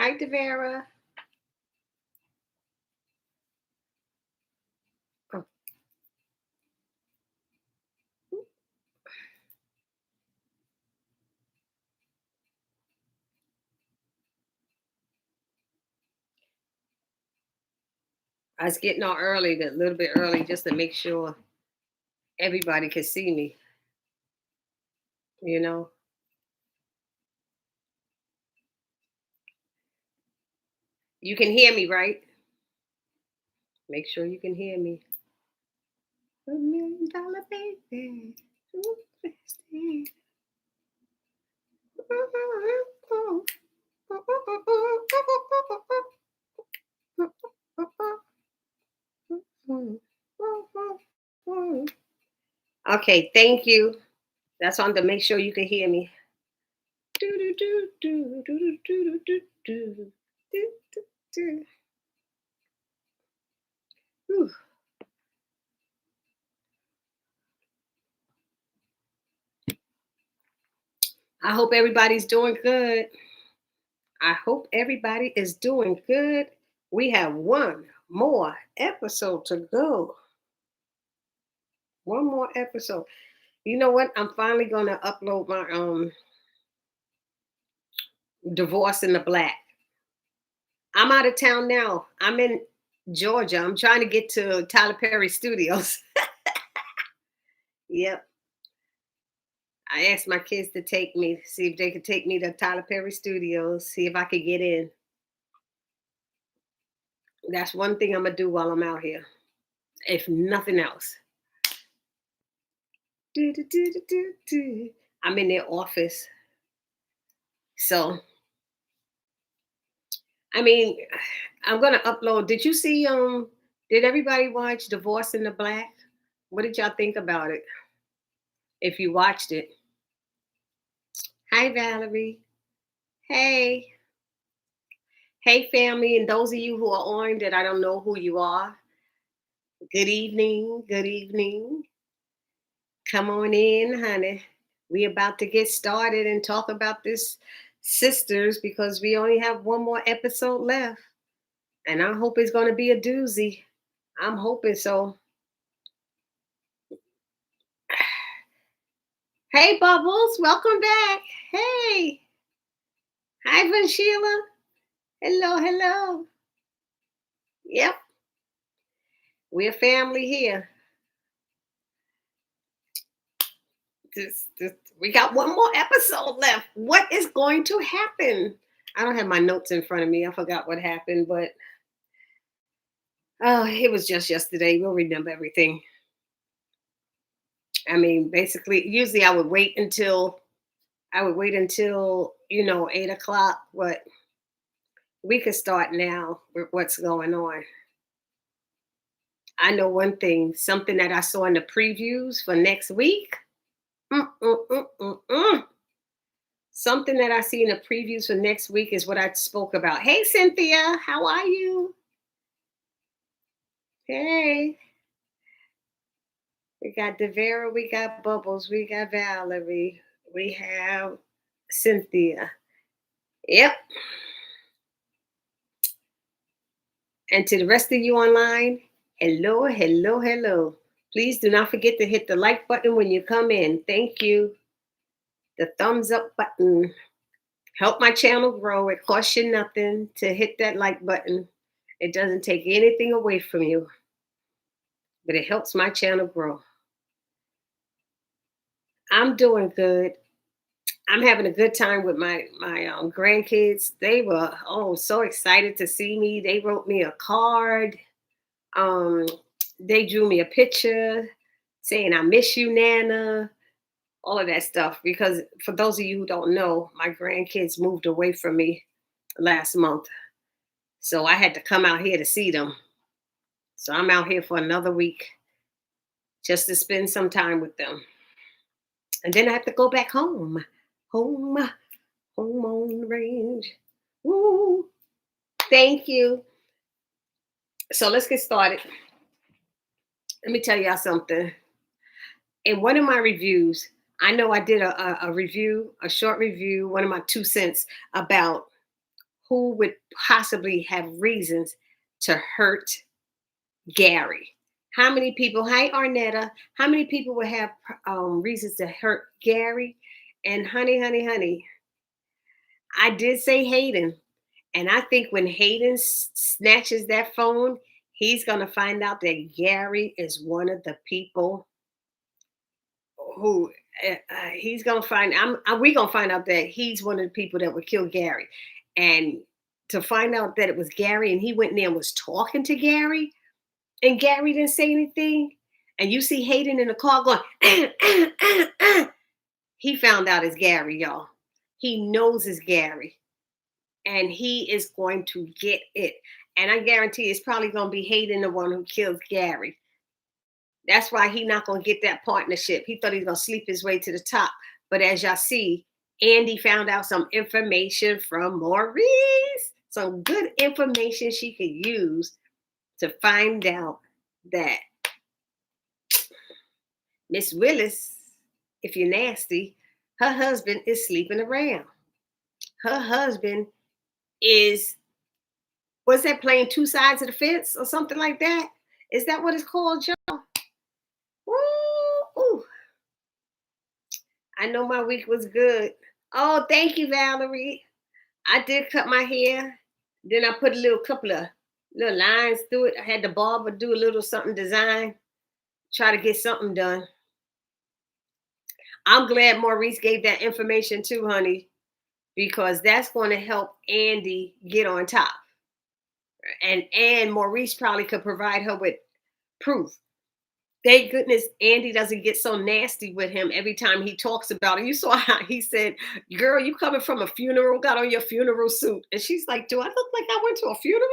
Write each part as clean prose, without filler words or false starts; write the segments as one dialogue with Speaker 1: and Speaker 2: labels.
Speaker 1: Hi, Devera. Oh. I was getting on early, a little bit early, just to make sure everybody could see me. You know. You can hear me, right? Make sure you can hear me. $1 million baby. Okay, thank you. That's on to make sure you can hear me. Whew. I hope everybody's doing good. I hope everybody is doing good. We have one more episode to go. One more episode. You know what? I'm finally gonna upload my Divorce in the Black. I'm out of town now. I'm in Georgia. I'm trying to get to Tyler Perry Studios. Yep. I asked my kids to take me, see if they could take me to Tyler Perry Studios, see if I could get in. That's one thing I'm gonna do while I'm out here, if nothing else. I'm in their office. So, I mean, I'm gonna upload. Did you see? Did everybody watch Divorce in the Black? What did y'all think about it? If you watched it, hi Valerie. Hey, hey family, and those of you who are on that I don't know who you are. Good evening. Good evening. Come on in, honey. We about to get started and talk about this sisters because we only have one more episode left. And I hope it's gonna be a doozy. I'm hoping so. Hey Bubbles, welcome back. Hey. Hi Van Sheila. Hello, hello. Yep. We're family here. We got one more episode left. What is going to happen? I don't have my notes in front of me. I forgot what happened, but oh, it was just yesterday. We'll remember everything. I mean, basically, usually I would wait until 8 o'clock, but we could start now with what's going on. I know one thing, something that I saw in the previews for next week. Something that I see in the previews for next week is what I spoke about. Hey, Cynthia, how are you? Hey. We got Devera, we got Bubbles, we got Valerie, we have Cynthia. Yep. And to the rest of you online, hello, hello, hello. Please do not forget to hit the like button when you come in. Thank you. The thumbs up button. Help my channel grow. It costs you nothing to hit that like button. It doesn't take anything away from you, but it helps my channel grow. I'm doing good. I'm having a good time with my grandkids. They were so excited to see me. They wrote me a card. Um, they drew me a picture saying I miss you, Nana. All of that stuff. Because for those of you who don't know, my grandkids moved away from me last month, so I had to come out here to see them. So I'm out here for another week just to spend some time with them, and then I have to go back home. Home on the range. Woo. Thank you. So let's get started. Let me tell y'all something. In one of my reviews, I know I did a review, a short review, one of my 2 cents about who would possibly have reasons to hurt Gary. How many people, hi Arnetta, how many people would have reasons to hurt Gary? And honey, I did say Hayden. And I think when Hayden snatches that phone, he's going to find out that Gary is one of the people who he's going to find. We going to find out that he's one of the people that would kill Gary. And to find out that it was Gary and he went in there and was talking to Gary and Gary didn't say anything. And you see Hayden in the car going, he found out it's Gary, y'all. He knows it's Gary. And he is going to get it. And I guarantee it's probably going to be Hayden, the one who kills Gary. That's why he's not going to get that partnership. He thought he was going to sleep his way to the top. But as y'all see, Andy found out some information from Maurice. Some good information she could use to find out that Miss Willis, if you're nasty, her husband is sleeping around. Her husband is, what's that, playing two sides of the fence or something like that? Is that what it's called, y'all? Ooh. I know my week was good. Oh, thank you, Valerie. I did cut my hair. Then I put a couple of little lines through it. I had the barber do a little something design. Try to get something done. I'm glad Maurice gave that information too, honey, because that's going to help Andy get on top. And Maurice probably could provide her with proof. Thank goodness Andy doesn't get so nasty with him every time he talks about it. You saw how he said, girl, you coming from a funeral, got on your funeral suit. And she's like, do I look like I went to a funeral?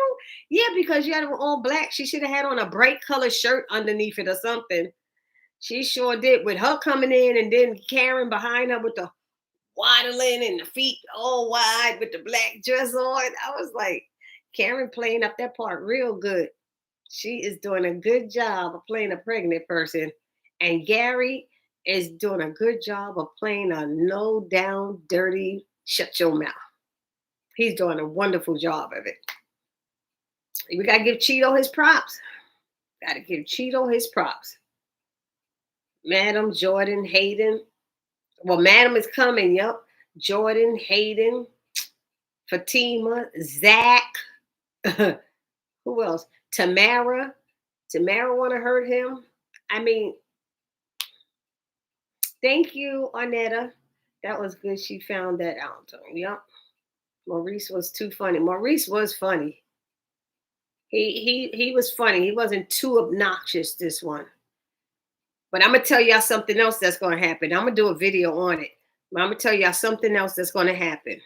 Speaker 1: Yeah, because you had it all black. She should have had on a bright color shirt underneath it or something. She sure did, with her coming in and then Karen behind her with the waddling and the feet all wide with the black dress on. I was like, Karen playing up that part real good. She is doing a good job of playing a pregnant person. And Gary is doing a good job of playing a low down, dirty, shut your mouth. He's doing a wonderful job of it. We got to give Cheeto his props. Got to give Cheeto his props. Madam, Jordan, Hayden. Well, Madam is coming, yep. Jordan, Hayden, Fatima, Zach. Who else? Tamara. Tamara want to hurt him. I mean, thank you, Arnetta. That was good. She found that out. Yep. Maurice was too funny. Maurice was funny. He was funny. He wasn't too obnoxious, this one. But I'm going to tell y'all something else that's going to happen. I'm going to do a video on it. But I'm going to tell y'all something else that's going to happen.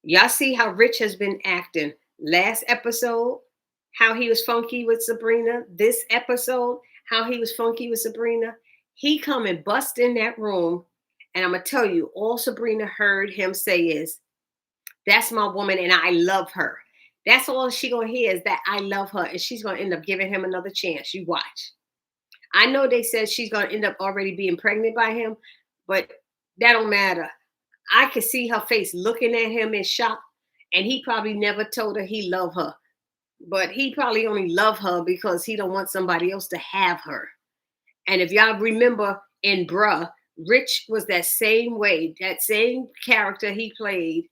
Speaker 1: Y'all see how Rich has been acting. Last episode, how he was funky with Sabrina. This episode, how he was funky with Sabrina. He come and bust in that room. And I'm going to tell you, all Sabrina heard him say is, that's my woman and I love her. That's all she going to hear is that I love her. And she's going to end up giving him another chance. You watch. I know they said she's going to end up already being pregnant by him, but that don't matter. I could see her face looking at him in shock, and he probably never told her he loved her. But he probably only loved her because he don't want somebody else to have her. And if y'all remember in Bruh, Rich was that same way, that same character he played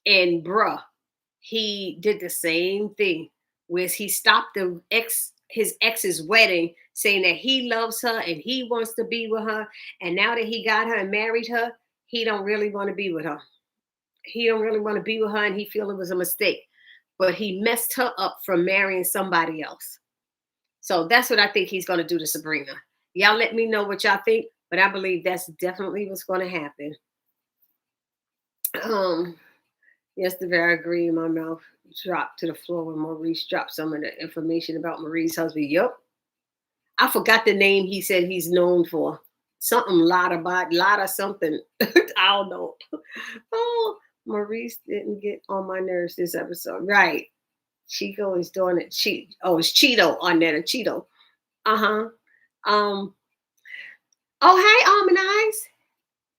Speaker 1: in Bruh. He did the same thing, where he stopped his ex's wedding, saying that he loves her and he wants to be with her. And now that he got her and married her, he don't really want to be with her. He don't really want to be with her, and he feel it was a mistake. But he messed her up from marrying somebody else. So that's what I think he's going to do to Sabrina. Y'all let me know what y'all think, but I believe that's definitely what's going to happen. Yesterday, I agree. My mouth dropped to the floor when Maurice dropped some of the information about Marie's husband. Yup. I forgot the name he said he's known for. Something Lotta something. I don't know. Oh, Maurice didn't get on my nerves this episode. Right. Chico is doing it. It's Cheeto on that. Cheeto. Uh-huh. Oh, hi, Almond Eyes.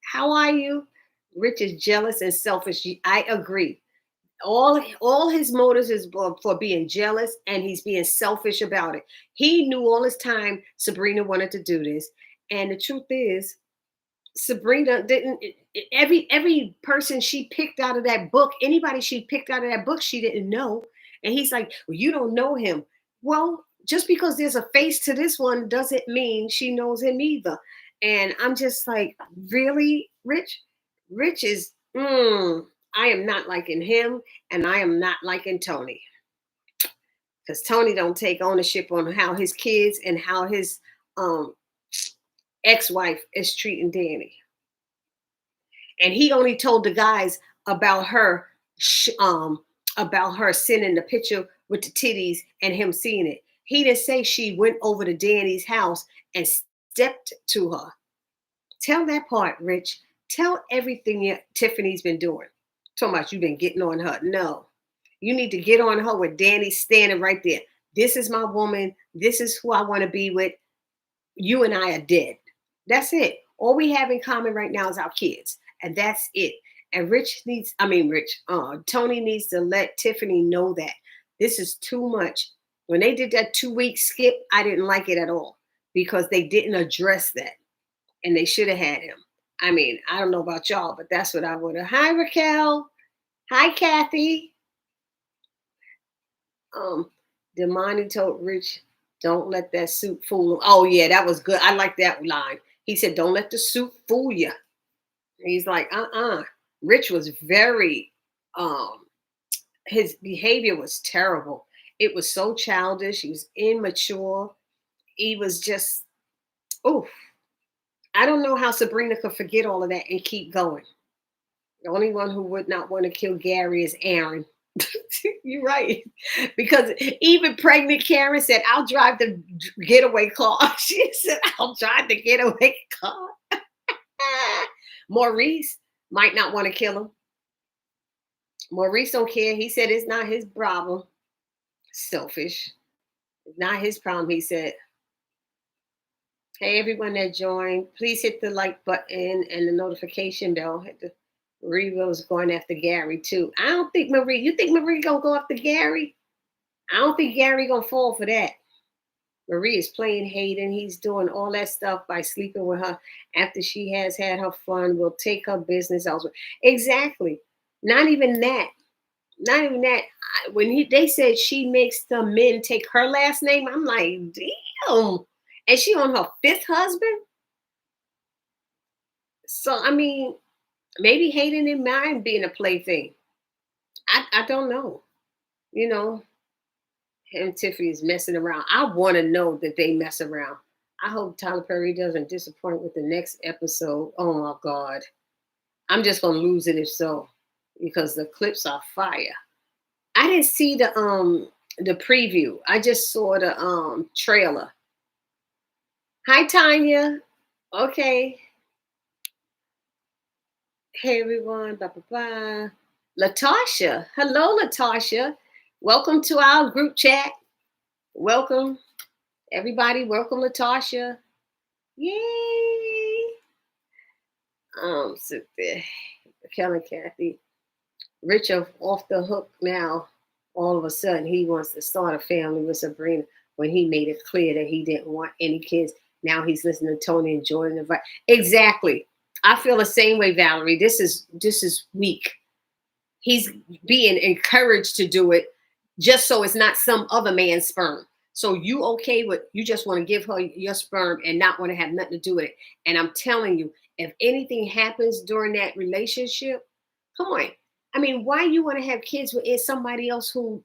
Speaker 1: How are you? Rich is jealous and selfish. I agree. All his motives is for being jealous, and he's being selfish about it. He knew all this time Sabrina wanted to do this, and the truth is, Sabrina didn't. Every person she picked out of that book, anybody she picked out of that book, she didn't know. And he's like, well, you don't know him. Well, just because there's a face to this one doesn't mean she knows him either. And I'm just like, really, Rich? Rich is. I am not liking him, and I am not liking Tony, because Tony don't take ownership on how his kids and how his um, ex-wife is treating Danny. And he only told the guys about her about her sending the picture with the titties and him seeing it. He didn't say she went over to Danny's house and stepped to her. Tell that part, Rich. Tell everything Tiffany's been doing. Talking about you been getting on her. No. You need to get on her with Danny standing right there. This is my woman. This is who I want to be with. You and I are dead. That's it. All we have in common right now is our kids. And that's it. And Tony needs to let Tiffany know that this is too much. When they did that 2-week skip, I didn't like it at all, because they didn't address that, and they should have had him. I mean, I don't know about y'all, but that's what I would have. Hi, Raquel. Hi, Kathy. Damani told Rich, don't let that suit fool him. Oh, yeah, that was good. I like that line. He said, don't let the suit fool you. He's like, Rich was very, his behavior was terrible. It was so childish. He was immature. He was just, oof. I don't know how Sabrina could forget all of that and keep going. The only one who would not want to kill Gary is Aaron. You're right. Because even pregnant Karen said, I'll drive the getaway car. She said, I'll drive the getaway car. Maurice might not want to kill him. Maurice don't care. He said it's not his problem. Selfish. It's not his problem, he said. Hey, everyone that joined, please hit the like button and the notification bell. Marie was going after Gary too. I don't think Marie. You think Marie gonna go after Gary? I don't think Gary gonna fall for that. Marie is playing Hayden. He's doing all that stuff by sleeping with her after she has had her fun. Will take her business elsewhere. Exactly. Not even that. Not even that. When they said she makes the men take her last name, I'm like, damn. And she on her 5th husband? So, I mean, maybe Hayden didn't mind being a plaything. I don't know. You know, him and Tiffany's messing around. I want to know that they mess around. I hope Tyler Perry doesn't disappoint with the next episode. Oh, my God. I'm just going to lose it if so, because the clips are fire. I didn't see the preview. I just saw the trailer. Hi, Tanya. Okay. Hey, everyone. Blah, blah, blah. Latasha. Hello, Latasha. Welcome to our group chat. Welcome, everybody. Welcome, Latasha. Yay. Sit there. Kelly, Kathy. Rich off the hook now. All of a sudden, he wants to start a family with Sabrina when he made it clear that he didn't want any kids. Now he's listening to Tony and Jordan. Exactly. I feel the same way, Valerie. This is weak. He's being encouraged to do it just so it's not some other man's sperm. So you okay with, you just want to give her your sperm and not want to have nothing to do with it. And I'm telling you, if anything happens during that relationship, come on. I mean, why you want to have kids with somebody else who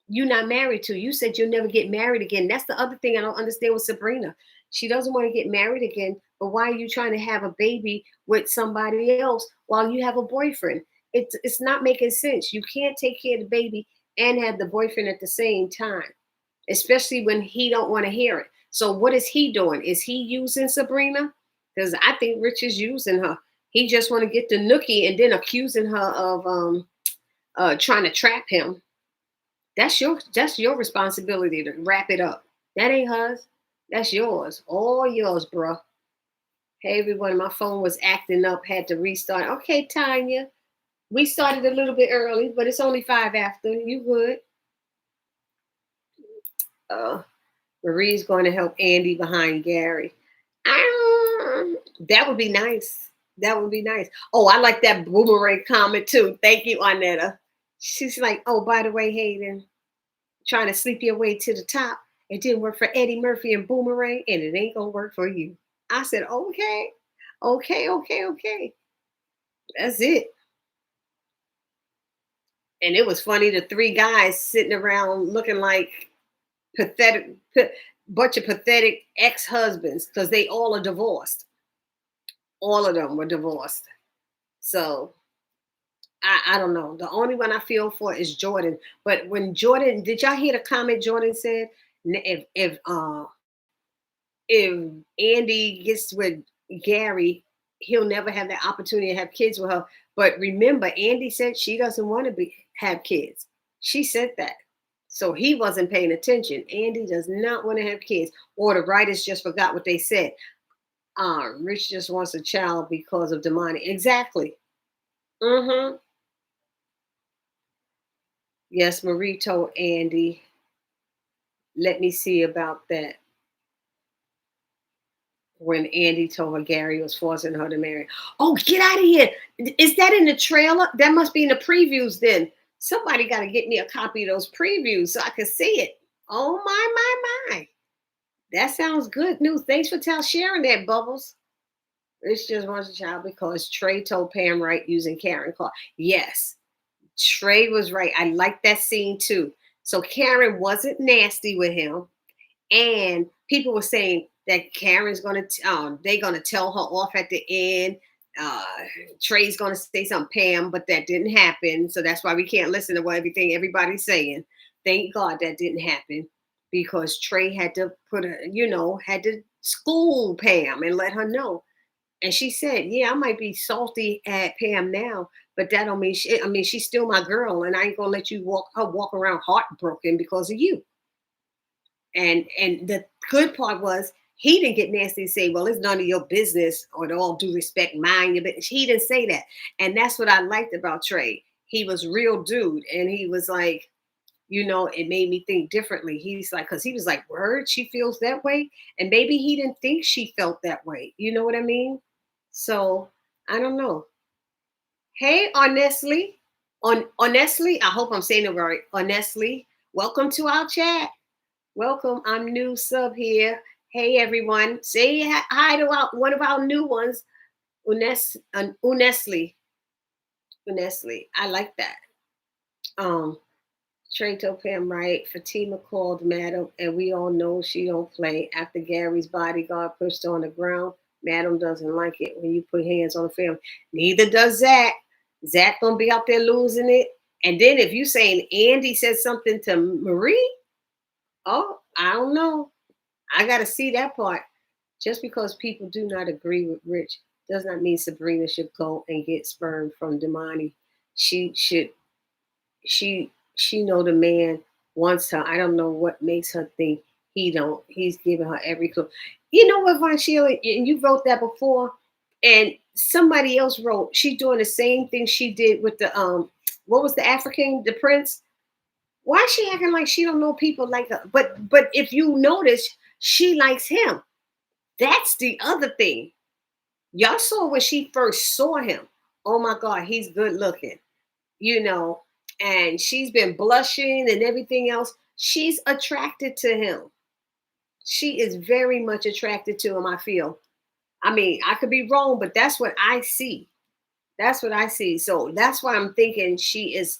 Speaker 1: you're not married to? You said you'll never get married again. That's the other thing I don't understand with Sabrina. She doesn't want to get married again, but why are you trying to have a baby with somebody else while you have a boyfriend? It's not making sense. You can't take care of the baby and have the boyfriend at the same time, especially when he don't want to hear it. So what is he doing? Is he using Sabrina? Because I think Rich is using her. He just want to get the nookie and then accusing her of trying to trap him. That's your responsibility to wrap it up. That ain't hers. That's yours. All yours, bro. Hey, everyone. My phone was acting up. Had to restart. Okay, Tanya. We started a little bit early, but it's only 5 after. You good? Uh, Marie's going to help Andy behind Gary. That would be nice. That would be nice. Oh, I like that boomerang comment too. Thank you, Arnetta. She's like, oh, by the way, Hayden, trying to sleep your way to the top. It didn't work for Eddie Murphy and Boomerang, and it ain't gonna work for you. I said, okay, okay. That's it. And it was funny, the three guys sitting around looking like pathetic, bunch of pathetic ex-husbands because they all are divorced. All of them were divorced. So I don't know. The only one I feel for is Jordan. But when Jordan, did y'all hear the comment Jordan said? If Andy gets with Gary, he'll never have the opportunity to have kids with her. But remember, Andy said she doesn't want to have kids. She said that. So he wasn't paying attention. Andy does not want to have kids. Or the writers just forgot what they said. Rich just wants a child because of the money. Exactly. Mm-hmm. Yes, Marie told Andy, let me see about that. When Andy told her Gary was forcing her to marry. Oh, get out of here. Is that in the trailer? That must be in the previews then. Somebody got to get me a copy of those previews so I can see it. Oh, my. That sounds good news. Thanks for sharing that, Bubbles. Rich just wants a child because Trey told Pam right using Karen Clark. Yes, Trey was right. I like that scene too. So Karen wasn't nasty with him. And people were saying that Karen's going to, they're going to tell her off at the end. Uh, Trey's going to say something, Pam, but that didn't happen. So that's why we can't listen to what everybody's saying. Thank God that didn't happen because Trey had to had to school Pam and let her know. And she said, yeah, I might be salty at Pam now, but that don't mean she's still my girl and I ain't going to let you walk around heartbroken because of you. And the good part was he didn't get nasty and say, well, it's none of your business or to all due respect, mind your business. He didn't say that. And that's what I liked about Trey. He was real dude. And he was like, it made me think differently. He's like, because he was like, word, she feels that way. And maybe he didn't think she felt that way. You know what I mean? So I don't know. Hey, honestly, honestly, I hope I'm saying it right. Honestly, welcome to our chat. Welcome. I'm new sub here. Hey everyone. Say hi to one of our new ones, Unesli. Unesli. I like that. Trey told Pam right. Fatima called Madam, and we all know she don't play. After Gary's bodyguard pushed her on the ground, Madam doesn't like it when you put hands on the family. Neither does Zach. Zach gonna be out there losing it. And then if you saying Andy said something to Marie, oh, I don't know. I got to see that part. Just because people do not agree with Rich does not mean Sabrina should go and get sperm from Damani. She should. She know the man wants her. I don't know what makes her think he don't. He's giving her every clue. You know what, Von Sheila? And you wrote that before, and somebody else wrote. She doing the same thing she did with the What was the African, the prince? Why is she acting like she don't know people like her? But if you notice, she likes him. That's the other thing. Y'all saw when she first saw him. Oh my God, he's good looking. And she's been blushing and everything else. She's attracted to him. She is very much attracted to him, I feel. I mean, I could be wrong, but that's what I see. That's what I see. So that's why I'm thinking she is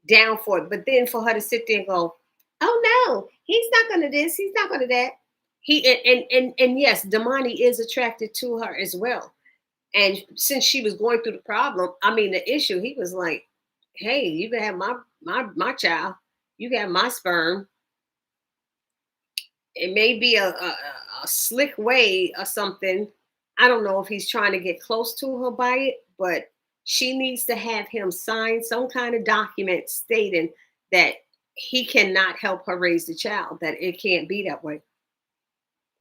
Speaker 1: down for it. But then for her to sit there and go, oh no, he's not gonna this, he's not gonna that. And yes, Damani is attracted to her as well. And since she was going through the issue, he was like, hey, you can have my child, you can have my sperm. It may be a slick way or something. I don't know if he's trying to get close to her by it, but she needs to have him sign some kind of document stating that he cannot help her raise the child, that it can't be that way.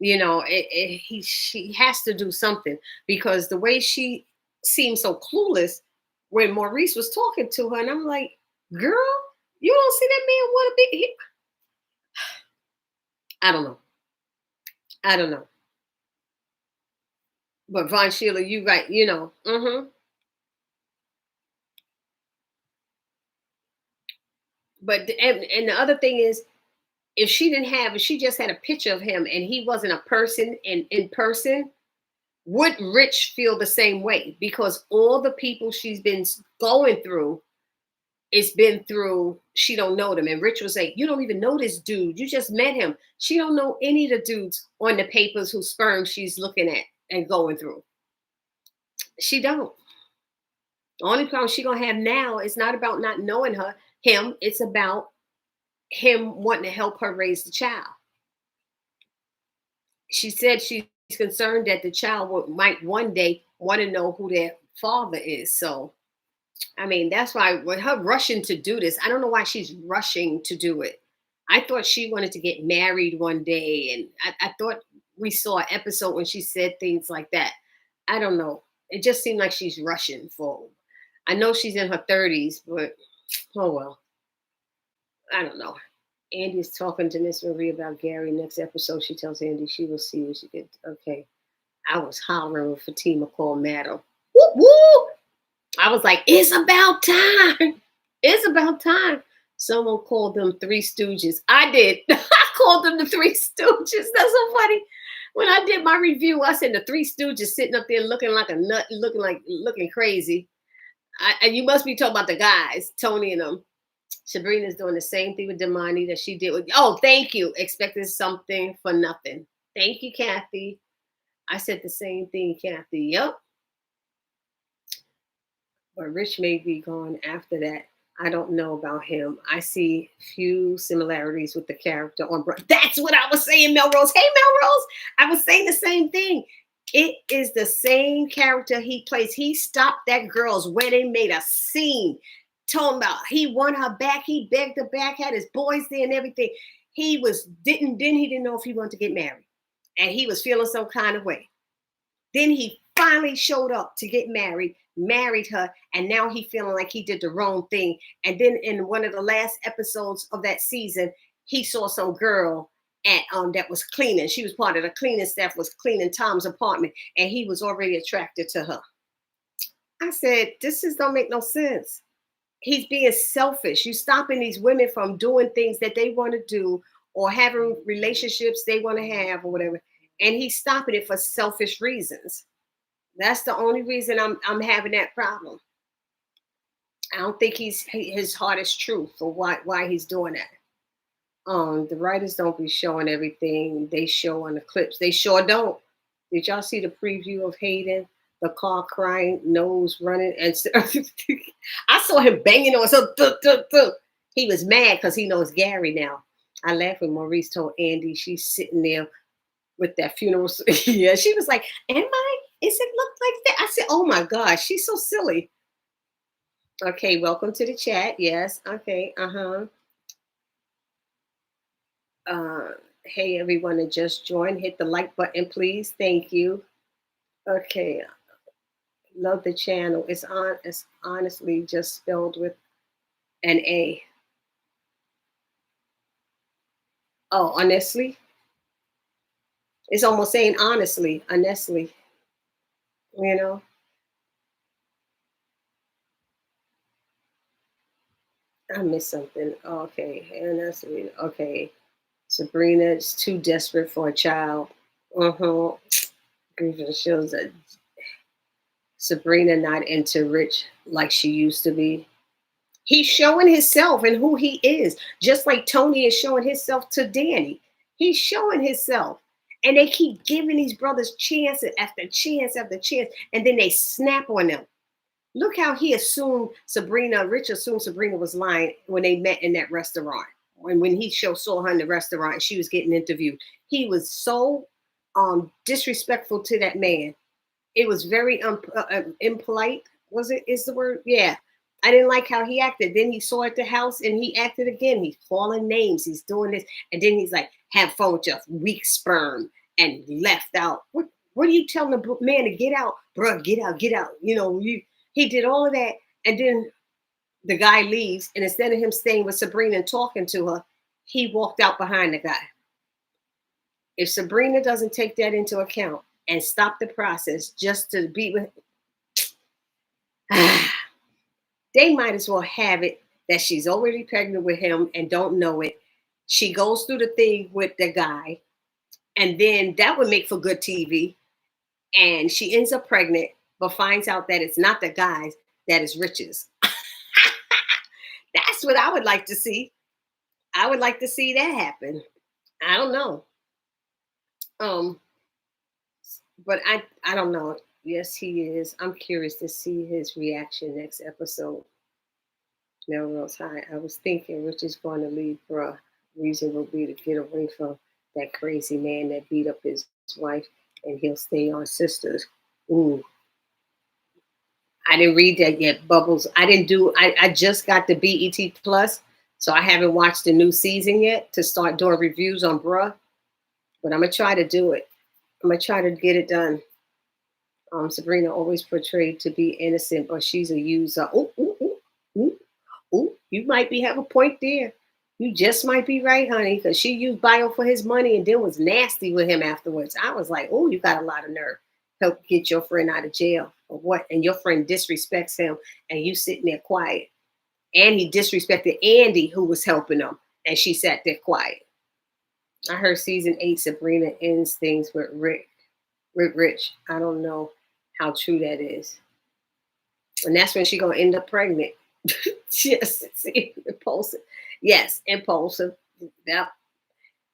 Speaker 1: She has to do something because the way she seems so clueless, when Maurice was talking to her, and I'm like, girl, you don't see that man want to be. I don't know. I don't know. But Von Sheila, you right, you know. But and the other thing is, if she just had a picture of him and he wasn't a person in person, would Rich feel the same way? Because all the people she's been going through, it's been through, she don't know them. And Rich was like, you don't even know this dude. You just met him. She don't know any of the dudes on the papers whose sperm she's looking at and going through. She don't. The only problem she gonna have now is not about not knowing him. It's about him wanting to help her raise the child. She said she's concerned that the child might one day want to know who their father is. So, I mean, that's why with her rushing to do this, I don't know why she's rushing to do it. I thought she wanted to get married one day, and I thought we saw an episode when she said things like that. I don't know. It just seemed like she's rushing forward. I know she's in her 30s, but oh well. I don't know. Andy's talking to Miss Marie about Gary. Next episode, she tells Andy she will see when she gets. Okay. I was hollering when Fatima called Madam. Woo woo! I was like, it's about time. It's about time. Someone called them Three Stooges. I did. I called them the Three Stooges. That's so funny. When I did my review, I said the Three Stooges sitting up there looking like a nut, looking crazy. And you must be talking about the guys, Tony and them. Sabrina's doing the same thing with Damani that she did with. Oh, thank you. Expecting something for nothing. Thank you, Kathy. I said the same thing, Kathy. Yep. But Rich may be gone after that. I don't know about him. I see few similarities with the character on. That's what I was saying, Melrose. Hey, Melrose. I was saying the same thing. It is the same character he plays. He stopped that girl's wedding, made a scene. Told about he won her back. He begged her back, had his boys there and everything. He didn't know if he wanted to get married. And he was feeling some kind of way. Then he finally showed up to get married her, and now he feeling like he did the wrong thing. And then in one of the last episodes of that season, he saw some girl at that was cleaning. She was part of the cleaning staff, was cleaning Tom's apartment, and he was already attracted to her. I said, this just don't make no sense. He's being selfish. You stopping these women from doing things that they want to do or having relationships they want to have or whatever. And he's stopping it for selfish reasons. That's the only reason I'm having that problem. I don't think his heart is true for why he's doing that. The writers don't be showing everything they show on the clips. They sure don't. Did y'all see the preview of Hayden? The car crying, nose running, and I saw him banging on. So he was mad because he knows Gary now. I laughed when Maurice told Andy she's sitting there with that funeral. Yeah, she was like, "Am I? Is it look like that?" I said, "Oh my gosh, she's so silly." Okay, welcome to the chat. Yes. Okay. Hey everyone that just joined, hit the like button, please. Thank you. Okay. Love the channel. It's honestly just spelled with an A. Oh, honestly. It's almost saying honestly, honestly. You know. I missed something. Okay, and that's okay. Sabrina is too desperate for a child. Grieving shows that Sabrina not into Rich like she used to be. He's showing himself and who he is, just like Tony is showing himself to Danny. He's showing himself. And they keep giving these brothers chance after chance after chance, and then they snap on them. Look how he assumed Rich assumed Sabrina was lying when they met in that restaurant. When he saw her in the restaurant and she was getting interviewed. He was so disrespectful to that man. It was very impolite. Is the word? Yeah. I didn't like how he acted. Then he saw at the house and he acted again. He's calling names. He's doing this. And then he's like, have fun with your weak sperm, and left out. What are you telling the man to get out? Bro, get out, get out. You know, he did all of that. And then the guy leaves, and instead of him staying with Sabrina and talking to her, he walked out behind the guy. If Sabrina doesn't take that into account and stop the process just to be with, they might as well have it that she's already pregnant with him and don't know it. She goes through the thing with the guy, and then that would make for good TV. And she ends up pregnant, but finds out that it's not the guys, that is riches. That's what I would like to see. I would like to see that happen. I don't know. Um, but I don't know. Yes, he is. I'm curious to see his reaction next episode. Melrose High. I was thinking Rich is going to leave, bruh. Reason will be to get away from that crazy man that beat up his wife, and he'll stay on Sisters. Ooh, I didn't read that yet, Bubbles. I didn't do. I just got the BET Plus, so I haven't watched the new season yet to start doing reviews on bruh. But I'm gonna try to do it. I'm gonna try to get it done. Sabrina always portrayed to be innocent, but she's a user. Ooh, ooh, ooh, ooh, ooh. You might be have a point there. You just might be right, honey, because she used bio for his money and then was nasty with him afterwards. I was like, oh, you got a lot of nerve. Help get your friend out of jail or what? And your friend disrespects him, and you sitting there quiet. And he disrespected Andy, who was helping him, and she sat there quiet. I heard season 8, Sabrina ends things with Rich. I don't know how true that is. And that's when she gonna end up pregnant. Yes, see, impulsive. Yes, impulsive. Yep.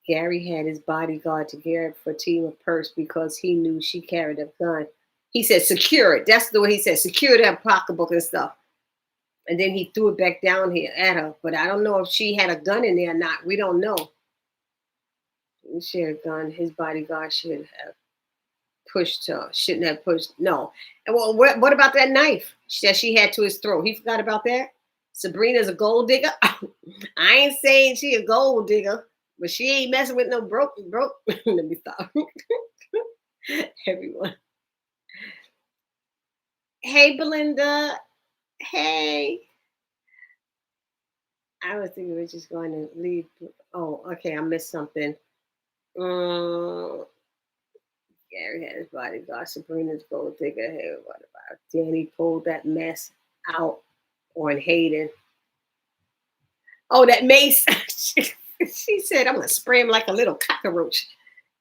Speaker 1: Gary had his bodyguard to give Fatima purse because he knew she carried a gun. He said, secure it. That's the way he said, secure that pocketbook and stuff. And then he threw it back down here at her. But I don't know if she had a gun in there or not. We don't know. She had a gun. His bodyguard should have pushed her. Shouldn't have pushed. No. And well, what about that knife that she had to his throat? He forgot about that? Sabrina's a gold digger. I ain't saying she a gold digger, but she ain't messing with no broke. Let me stop. Everyone. Hey, Belinda. Hey. I was thinking we are just going to leave. Oh, okay. I missed something. Gary had his bodyguard. Sabrina's gold digger. Hey, what about Danny pulled that mess out on Hayden? Oh, that mace. She said, I'm going to spray him like a little cockroach.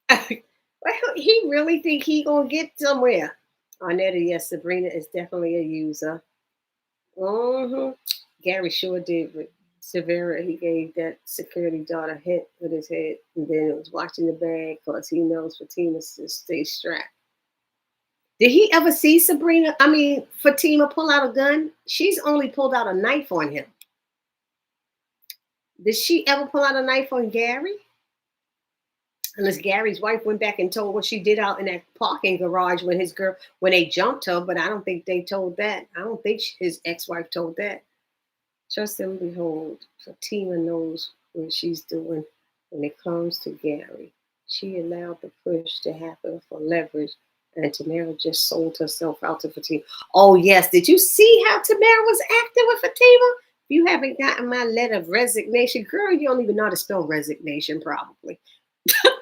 Speaker 1: Well, he really think he going to get somewhere. Arnetta, yes, Sabrina is definitely a user. Mm-hmm. Gary sure did with Severa. He gave that security guard a hit with his head, and then it was watching the bag because he knows Fatima to stay strapped. Did he ever see Fatima pull out a gun? She's only pulled out a knife on him. Did she ever pull out a knife on Gary? Unless Gary's wife went back and told what she did out in that parking garage when they jumped her, but I don't think they told that. I don't think his ex-wife told that. Trust and behold, Fatima knows what she's doing when it comes to Gary. She allowed the push to happen for leverage, and Tamara just sold herself out to Fatima. Oh, yes. Did you see how Tamara was acting with Fatima? If you haven't gotten my letter of resignation, girl, you don't even know how to spell resignation, probably.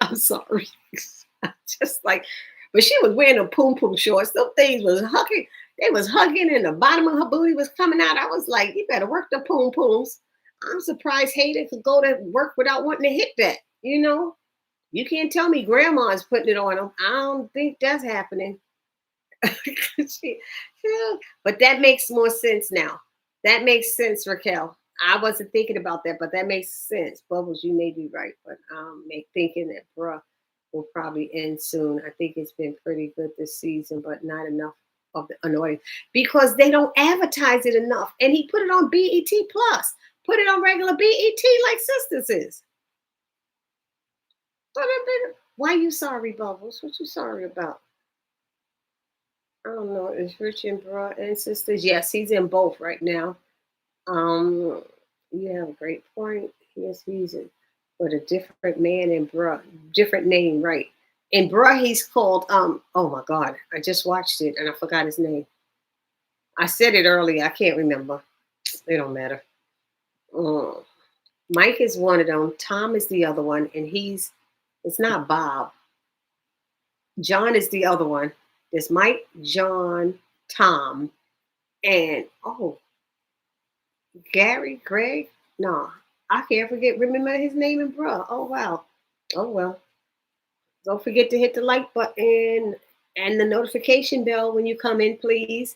Speaker 1: I'm sorry. Just like, but she was wearing a poom poom shorts. Those things was hugging. They was hugging, and the bottom of her booty was coming out. I was like, you better work the poom pooms. I'm surprised Hayden could go to work without wanting to hit that. You know, you can't tell me grandma's putting it on him. I don't think that's happening. But that makes more sense now. That makes sense, Raquel. I wasn't thinking about that, but that makes sense. Bubbles, you may be right, but I'm thinking that bruh will probably end soon. I think it's been pretty good this season, but not enough of the annoying because they don't advertise it enough. And he put it on BET Plus, put it on regular BET like Sistas is. Why you sorry, Bubbles? What you sorry about? I don't know. It's Rich and Bruh and Sistas. Yes, he's in both right now. You have a great point. Yes, he's a, but a different man in Bruh, different name, right? In Bruh, he's called oh my God, I just watched it and I forgot his name. I said it earlier. I can't remember. It don't matter. Mm. Mike is one of them. Tom is the other one, and it's not Bob. John is the other one. There's Mike, John, Tom, and Gary, Greg. No, I can't remember his name and bruh. Oh wow. Oh well. Don't forget to hit the like button and the notification bell when you come in, please.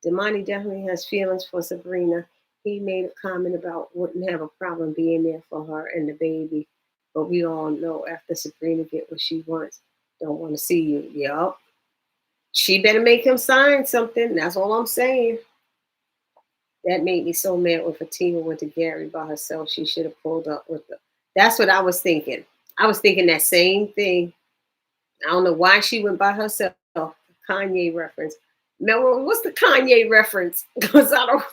Speaker 1: Damani definitely has feelings for Sabrina. He made a comment about wouldn't have a problem being there for her and the baby. But we all know after Sabrina get what she wants, don't want to see you. Yup. She better make him sign something. That's all I'm saying. That made me so mad when Fatima went to Gary by herself. She should have pulled up with her. That's what I was thinking. I was thinking that same thing. I don't know why she went by herself. Kanye reference. Melrose, what's the Kanye reference? Because I don't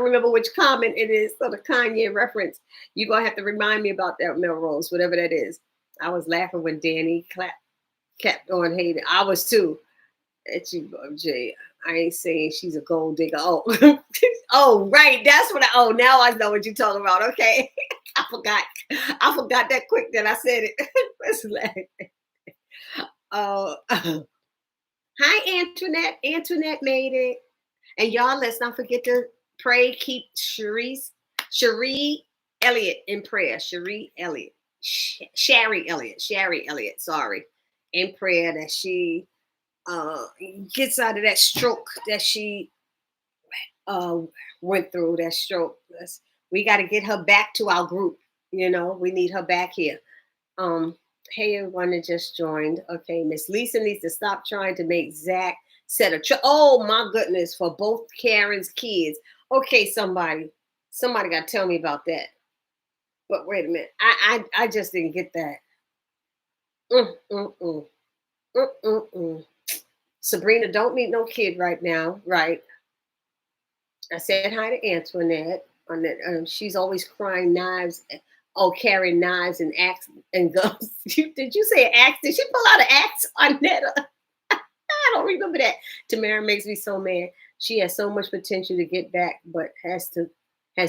Speaker 1: remember which comment it is. So the Kanye reference. You're gonna have to remind me about that, Melrose, whatever that is. I was laughing when Danny kept on Hayden. I was too. At you, Jay. I ain't saying she's a gold digger. Oh, oh, right. That's what now I know what you're talking about. Okay. I forgot. I forgot that quick that I said it. Let's laugh. Oh, hi, Antoinette. Antoinette made it. And y'all, let's not forget to pray. Keep Cherie Elliott in prayer. Cherie Elliott. Sherry Elliott, sorry. In prayer that she gets out of that stroke that she went through, that stroke. We got to get her back to our group. We need her back here. Hey, everyone that just joined. Okay, Miss Lisa needs to stop trying to make Zach set a oh my goodness, for both Karen's kids. Okay, somebody got to tell me about that. But wait a minute, I just didn't get that. Sabrina, don't meet no kid right now, right? I said hi to Antoinette. She's always crying knives. Oh, carrying knives and axe and guns. Did you say axe? Did she pull out an axe on that? I don't remember that. Tamara makes me so mad. She has so much potential to get back, but has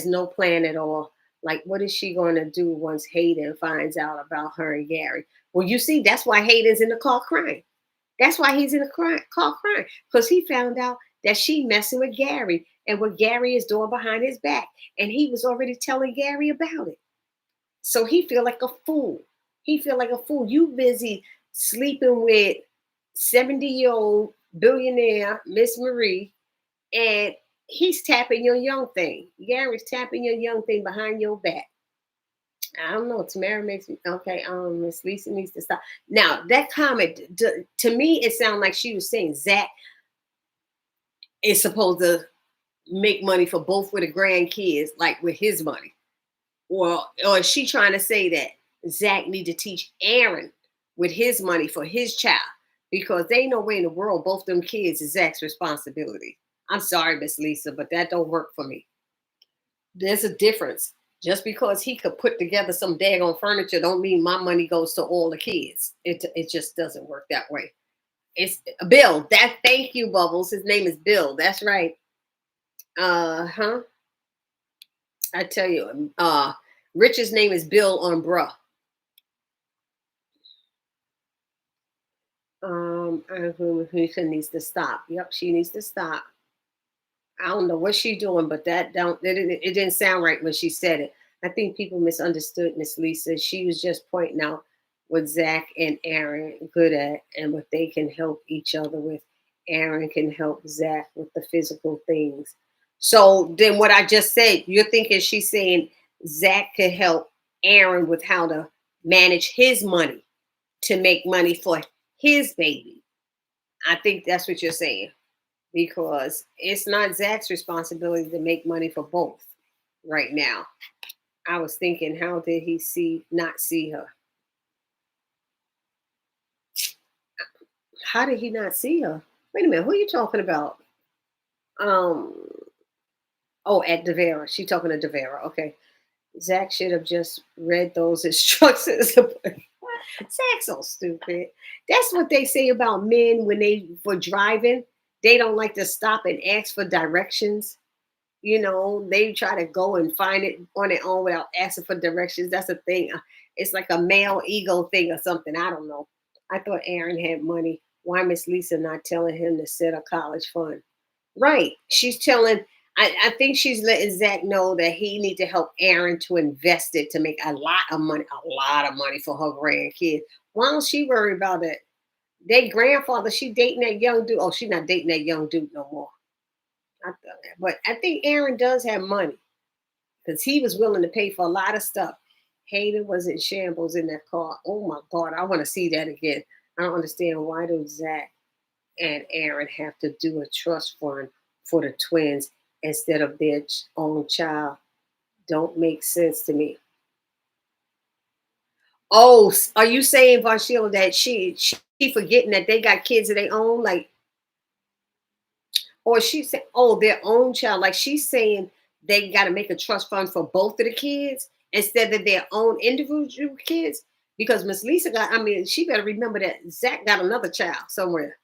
Speaker 1: no plan at all. Like, what is she going to do once Hayden finds out about her and Gary? Well, you see, that's why Hayden's in the car crying. That's why he's in the car crying, because he found out that she messing with Gary and what Gary is doing behind his back, and he was already telling Gary about it. So he feel like a fool. You busy sleeping with 70-year-old billionaire Miss Marie, and he's tapping your young thing. Gary's tapping your young thing behind your back. I don't know. Tamara makes me okay. Miss Lisa needs to stop. Now that comment to me, it sounded like she was saying Zach is supposed to make money for both with the grandkids, like with his money, or is she trying to say that Zach need to teach Aaron with his money for his child, because they ain't no way in the world both them kids is Zach's responsibility. I'm sorry, Miss Lisa, but that don't work for me. There's a difference. Just because he could put together some daggone furniture don't mean my money goes to all the kids. It just doesn't work that way. It's Bill. Thank you, Bubbles. His name is Bill. That's right. I tell you, Rich's name is Bill on bruh. Who needs to stop? Yep, she needs to stop. I don't know what she's doing, but it didn't sound right when she said it. I think people misunderstood Miss Lisa. She was just pointing out what Zach and Aaron are good at and what they can help each other with. Aaron can help Zach with the physical things. So then what I just said, you're thinking she's saying Zach could help Aaron with how to manage his money to make money for his baby. I think that's what you're saying. Because it's not Zach's responsibility to make money for both right now. I was thinking, how did he not see her? How did he not see her? Wait a minute, who are you talking about? At Devera. She talking to Devera. Okay. Zach should have just read those instructions. Zach's so stupid. That's what they say about men when for driving. They don't like to stop and ask for directions. They try to go and find it on their own without asking for directions. That's a thing. It's like a male ego thing or something. I don't know. I thought Aaron had money. Why Miss Lisa not telling him to set a college fund? Right. She's telling, I think she's letting Zach know that he need to help Aaron to invest it to make a lot of money for her grandkid. Why don't she worry about it? Their grandfather, she dating that young dude. Oh, she's not dating that young dude no more. But I think Aaron does have money because he was willing to pay for a lot of stuff. Hayden was in shambles in that car. Oh my God, I want to see that again. I don't understand why do Zach and Aaron have to do a trust fund for the twins instead of their own child. Don't make sense to me. Oh, are you saying, Varshila, that she forgetting that they got kids of their own? Like, or she said, oh, their own child. Like she's saying they got to make a trust fund for both of the kids instead of their own individual kids. Because Miss Lisa she better remember that Zach got another child somewhere.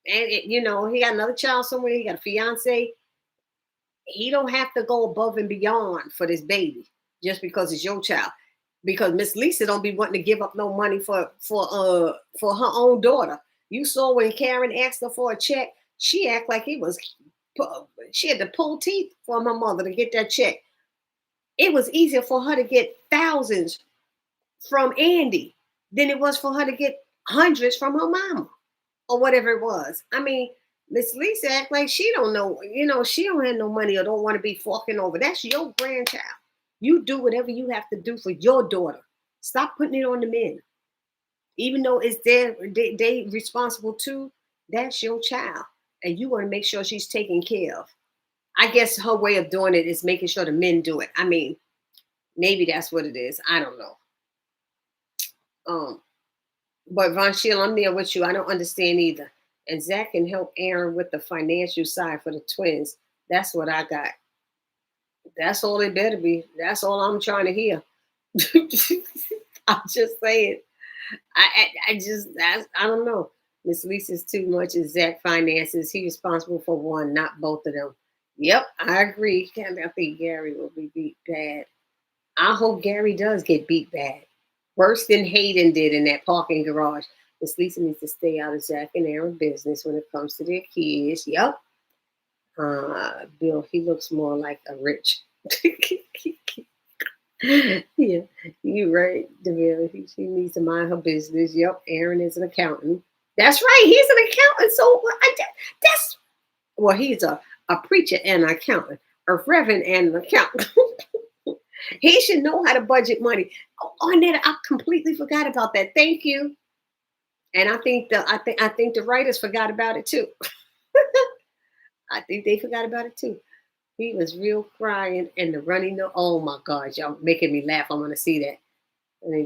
Speaker 1: And, he got another child somewhere. He got a fiance. He don't have to go above and beyond for this baby just because it's your child. Because Miss Lisa don't be wanting to give up no money for her own daughter. You saw when Karen asked her for a check, she act like she had to pull teeth from her mother to get that check. It was easier for her to get thousands from Andy than it was for her to get hundreds from her mama or whatever it was. Miss Lisa act like she don't know, she don't have no money or don't want to be forking over. That's your grandchild. You do whatever you have to do for your daughter. Stop putting it on the men. Even though it's they responsible too, that's your child. And you want to make sure she's taken care of. I guess her way of doing it is making sure the men do it. Maybe that's what it is. I don't know. But Von Schill, I'm there with you. I don't understand either. And Zach can help Aaron with the financial side for the twins. That's what I got. That's all it better be. That's all I'm trying to hear. I'm just saying. I don't know. Miss Lisa's too much as Zach finances. He's responsible for one, not both of them. Yep, I agree. I think Gary will be beat bad. I hope Gary does get beat bad. Worse than Hayden did in that parking garage. Miss Lisa needs to stay out of Zach and Aaron's business when it comes to their kids. Yep. Bill, he looks more like a rich. Yeah, you're right, Deville. She needs to mind her business. Yep, Aaron is an accountant. That's right, he's an accountant. So he's a preacher and an accountant, a reverend and an accountant. He should know how to budget money. Oh, Annette, I completely forgot about that. Thank you. And I think the writers forgot about it too. I think they forgot about it too. He was real crying and the running. Oh my God, y'all making me laugh. I want to see that.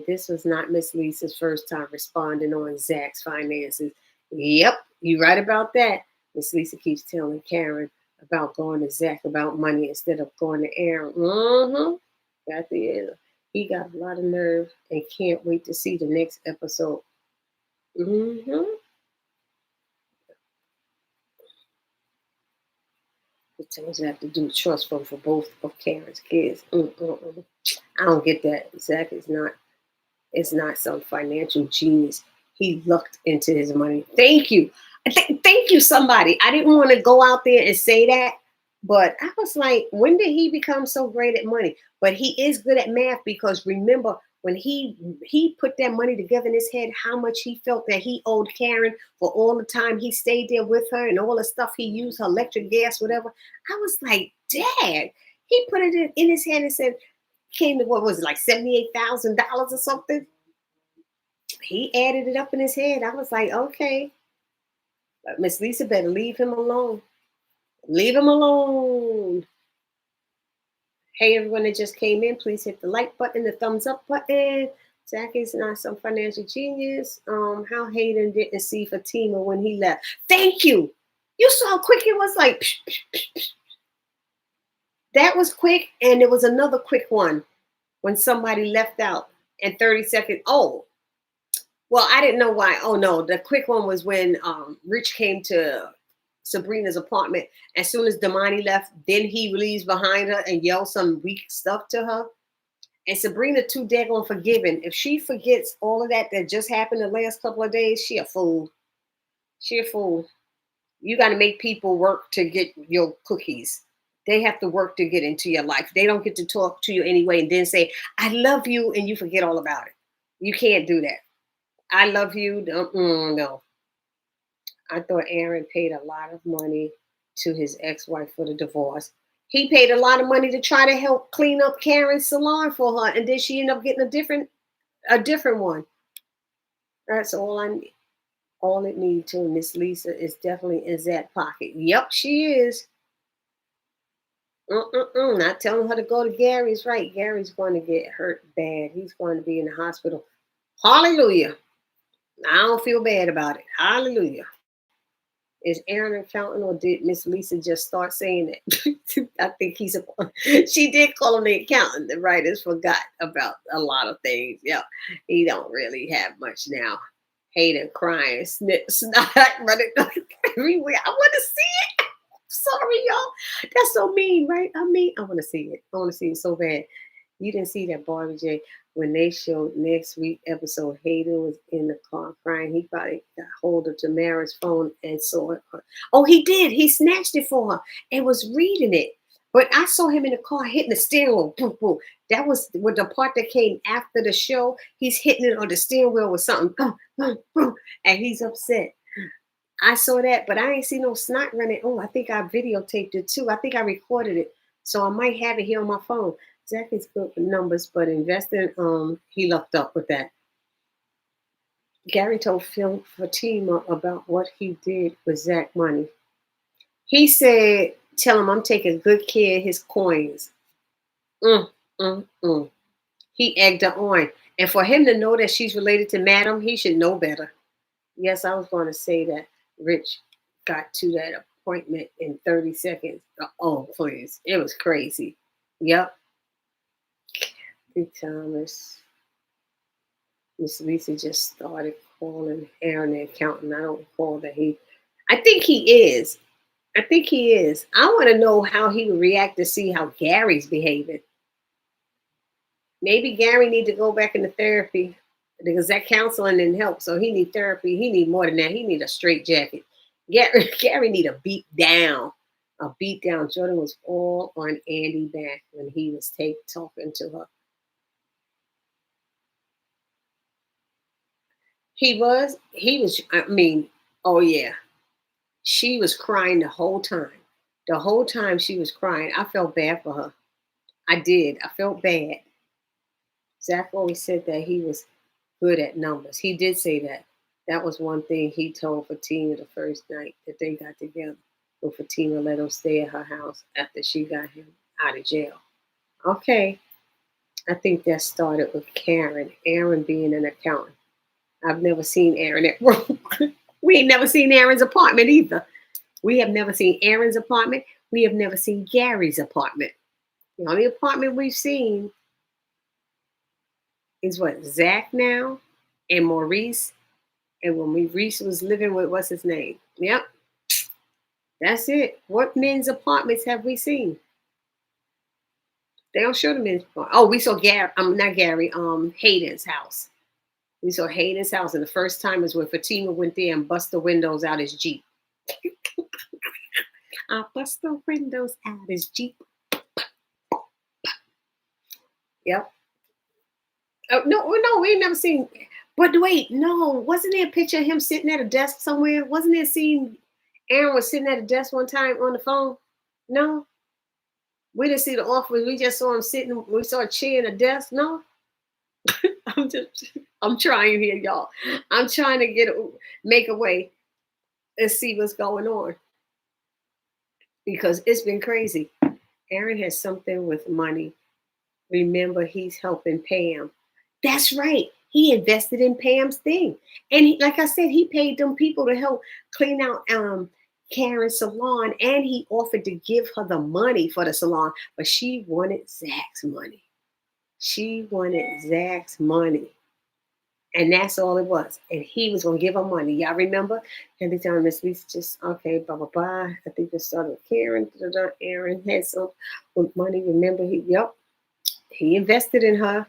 Speaker 1: This was not Miss Lisa's first time responding on Zach's finances. Yep, you right about that. Miss Lisa keeps telling Karen about going to Zach about money instead of going to Aaron. Got the he got a lot of nerve and can't wait to see the next episode. It tells you have to do a trust fund for both of Karen's kids. I don't get that. Zach is not some financial genius. He lucked into his money. Thank you. Thank you, somebody. I didn't want to go out there and say that, but I was like, when did he become so great at money? But he is good at math because remember when he put that money together in his head, how much he felt that he owed Karen for all the time he stayed there with her and all the stuff he used, her electric, gas, whatever. I was like, Dad, he put it in his head and said, came to what was it, like $78,000 or something? He added it up in his head. I was like, okay. But Miss Lisa better leave him alone. Leave him alone. Hey, everyone that just came in, please hit the like button, the thumbs up button. Zach is not some financial genius. How Hayden didn't see Fatima when he left. Thank you. You saw how quick it was, like psh, psh, psh, psh. That was quick, and there was another quick one when somebody left out in 30 seconds. Oh, well, I didn't know why. Oh no, the quick one was when Rich came to Sabrina's apartment. As soon as Damani left, then he leaves behind her and yells some weak stuff to her. And Sabrina too daggone forgiving. If she forgets all of that just happened the last couple of days, she a fool. She a fool. You got to make people work to get your cookies. They have to work to get into your life. They don't get to talk to you anyway and then say, I love you, and you forget all about it. You can't do that. I love you. No. I thought Aaron paid a lot of money to his ex-wife for the divorce. He paid a lot of money to try to help clean up Karen's salon for her, and then she ended up getting a different one. That's all I need. All it needs to. Miss Lisa is definitely in that pocket. Yep, she is. Not telling her to go to Gary's right. Gary's going to get hurt bad. He's going to be in the hospital. Hallelujah. I don't feel bad about it. Hallelujah. Is Aaron an accountant, or did Miss Lisa just start saying it? I think she did call him the accountant. The writers forgot about a lot of things. Yeah, he don't really have much now. Hayden crying, snot running everywhere. I want to see it. Sorry, y'all. That's so mean, right? I want to see it. I want to see it so bad. You didn't see that, BarbiJ. When they showed next week episode, Hayden was in the car crying. He probably got hold of Tamara's phone and saw it. Oh, he did. He snatched it for her and was reading it. But I saw him in the car hitting the steering wheel. Boom, boom. That was with the part that came after the show. He's hitting it on the steering wheel with something. Boom, boom, boom, and he's upset. I saw that, but I ain't see no snot running. Oh, I think I videotaped it too. I think I recorded it. So I might have it here on my phone. Zach is good with numbers, but investing, he lucked up with that. Gary told Fatima about what he did with Zach money. He said, tell him I'm taking good care of his coins. He egged her on. And for him to know that she's related to Madam, he should know better. Yes, I was going to say that Rich got to that appointment in 30 seconds. Oh, please. It was crazy. Yep. Thomas. Miss Lisa just started calling Aaron the accountant. I don't recall that I think he is. I want to know how he would react to see how Gary's behaving. Maybe Gary need to go back into therapy because that counseling didn't help. So he need therapy. He need more than that. He need a straight jacket. Gary need a beat down. A beat down. Jordan was all on Andy back when he was talking to her. He was, oh yeah. She was crying the whole time. The whole time she was crying. I felt bad for her. I did. I felt bad. Zach always said that he was good at numbers. He did say that. That was one thing he told Fatima the first night that they got together. When Fatima let him stay at her house after she got him out of jail. Okay. I think that started with Karen. Aaron being an accountant. I've never seen Aaron at work. We ain't never seen Aaron's apartment either. We have never seen Aaron's apartment. We have never seen Gary's apartment. The only apartment we've seen is what? Zach now and Maurice. And when Maurice was living with, what's his name? Yep. That's it. What men's apartments have we seen? They don't show the men's apartment. Oh, we saw Hayden's house. We saw Hayden's house, and the first time is when Fatima went there and bust the windows out his Jeep. I bust the windows out his Jeep. Yep. Oh, no, we ain't never seen. But wait, no, wasn't there a picture of him sitting at a desk somewhere? Wasn't there a scene Aaron was sitting at a desk one time on the phone? No. We didn't see the office. We just saw him sitting. We saw a chair and a desk. No. I'm trying here, y'all. I'm trying to make a way and see what's going on. Because it's been crazy. Aaron has something with money. Remember, he's helping Pam. That's right. He invested in Pam's thing. And like I said, he paid them people to help clean out Karen's salon. And he offered to give her the money for the salon. But she wanted Zach's money. She wanted Zach's money. And that's all it was. And he was gonna give her money. Y'all remember? And they telling Miss Lisa just okay, blah blah blah. I think it started with Karen. Da, da, da. Aaron had some with money. Remember he invested in her.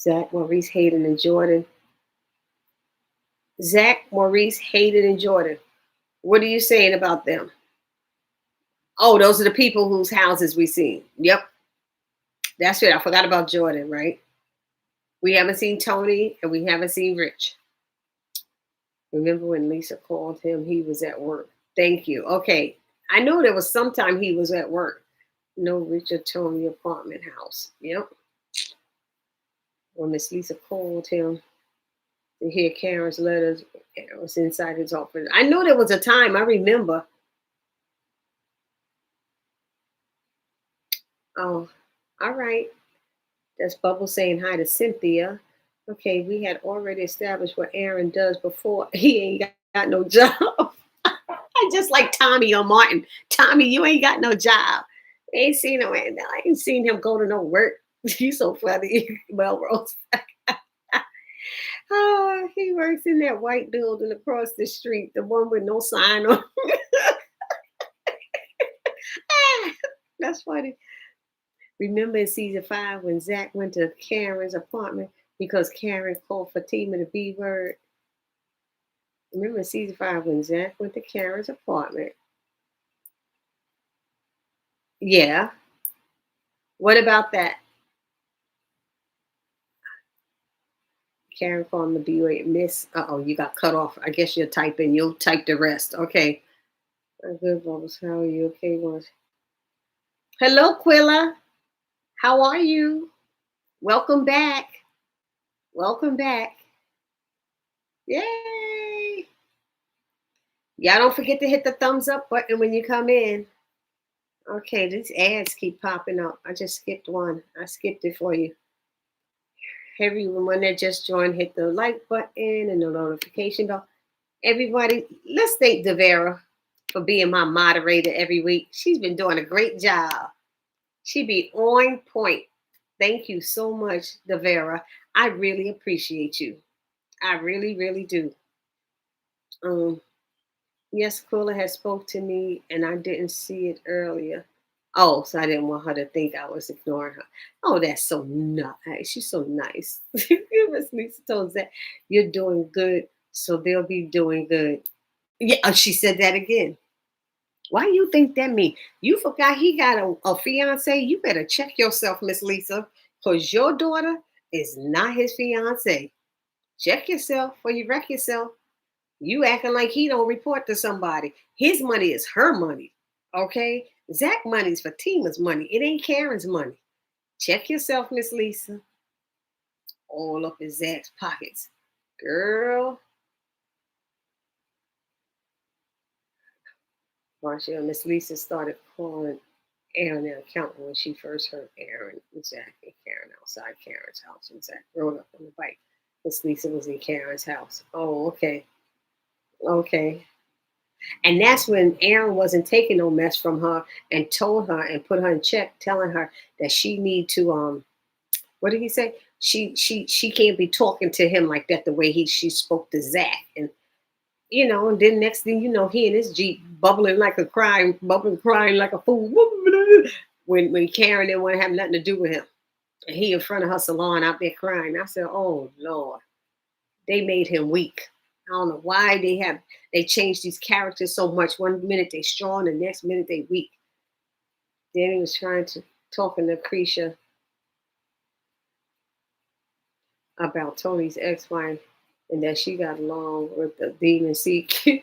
Speaker 1: Zach, Maurice, Hayden, and Jordan. Zach, Maurice, Hayden, and Jordan. What are you saying about them? Oh, those are the people whose houses we seen. Yep. That's right. I forgot about Jordan, right? We haven't seen Tony and we haven't seen Rich. Remember when Lisa called him? He was at work. Thank you. Okay. I know there was sometime he was at work. No Richard Tony apartment house. Yep. When Miss Lisa called him to hear Karen's letters, it was inside his office. I know there was a time, I remember. Oh, all right. That's Bubble saying hi to Cynthia. Okay, we had already established what Aaron does before. He ain't got no job. I just like Tommy or Martin. Tommy, you ain't got no job. Ain't seen him. I ain't seen him go to no work. He's so funny, Melrose. Oh, he works in that white building across the street, the one with no sign on. That's funny. Remember in season 5 when Zach went to Karen's apartment because Karen called Fatima the B word? Remember in season 5 when Zach went to Karen's apartment? Yeah. What about that? Karen called him the B word. Miss. Oh, you got cut off. I guess you'll type in. You'll type the rest. Okay. Good, Bubbles. How are you? Okay, once. Hello, Quilla. How are you? Welcome back. Welcome back. Yay. Y'all don't forget to hit the thumbs up button when you come in. Okay, these ads keep popping up. I just skipped one. I skipped it for you. Everyone that just joined, hit the like button and the notification bell. Everybody, let's thank Devera for being my moderator every week. She's been doing a great job. She be on point. Thank you so much, Devera. I really appreciate you. I really, really do. Yes, Quilla has spoke to me and I didn't see it earlier. Oh, so I didn't want her to think I was ignoring her. Oh, that's so nice. She's so nice. Miss Lisa told that you're doing good, so they'll be doing good. Yeah, she said that again. Why you think that mean? You forgot he got a fiance? You better check yourself, Miss Lisa, because your daughter is not his fiance. Check yourself before you wreck yourself. You acting like he don't report to somebody. His money is her money. Okay? Zach money's for Tima's money. It ain't Karen's money. Check yourself, Miss Lisa. All up in Zach's pockets. Girl. Marcia and Miss Lisa started calling Aaron the accountant when she first heard Aaron and Zach and Karen outside Karen's house. And Zach rode up on the bike. Miss Lisa was in Karen's house. Oh, okay. Okay. And that's when Aaron wasn't taking no mess from her and told her and put her in check, telling her that she need to what did he say? She can't be talking to him like that the way she spoke to Zach. And and then next thing you know, he and his Jeep bubbling crying like a fool. When Karen didn't want to have nothing to do with him. And he in front of her salon out there crying. I said, oh Lord, they made him weak. I don't know why they changed these characters so much. One minute they strong, the next minute they weak. Then he was talking to Krisha about Tony's ex-wife and that she got along with the Demon Sea kids.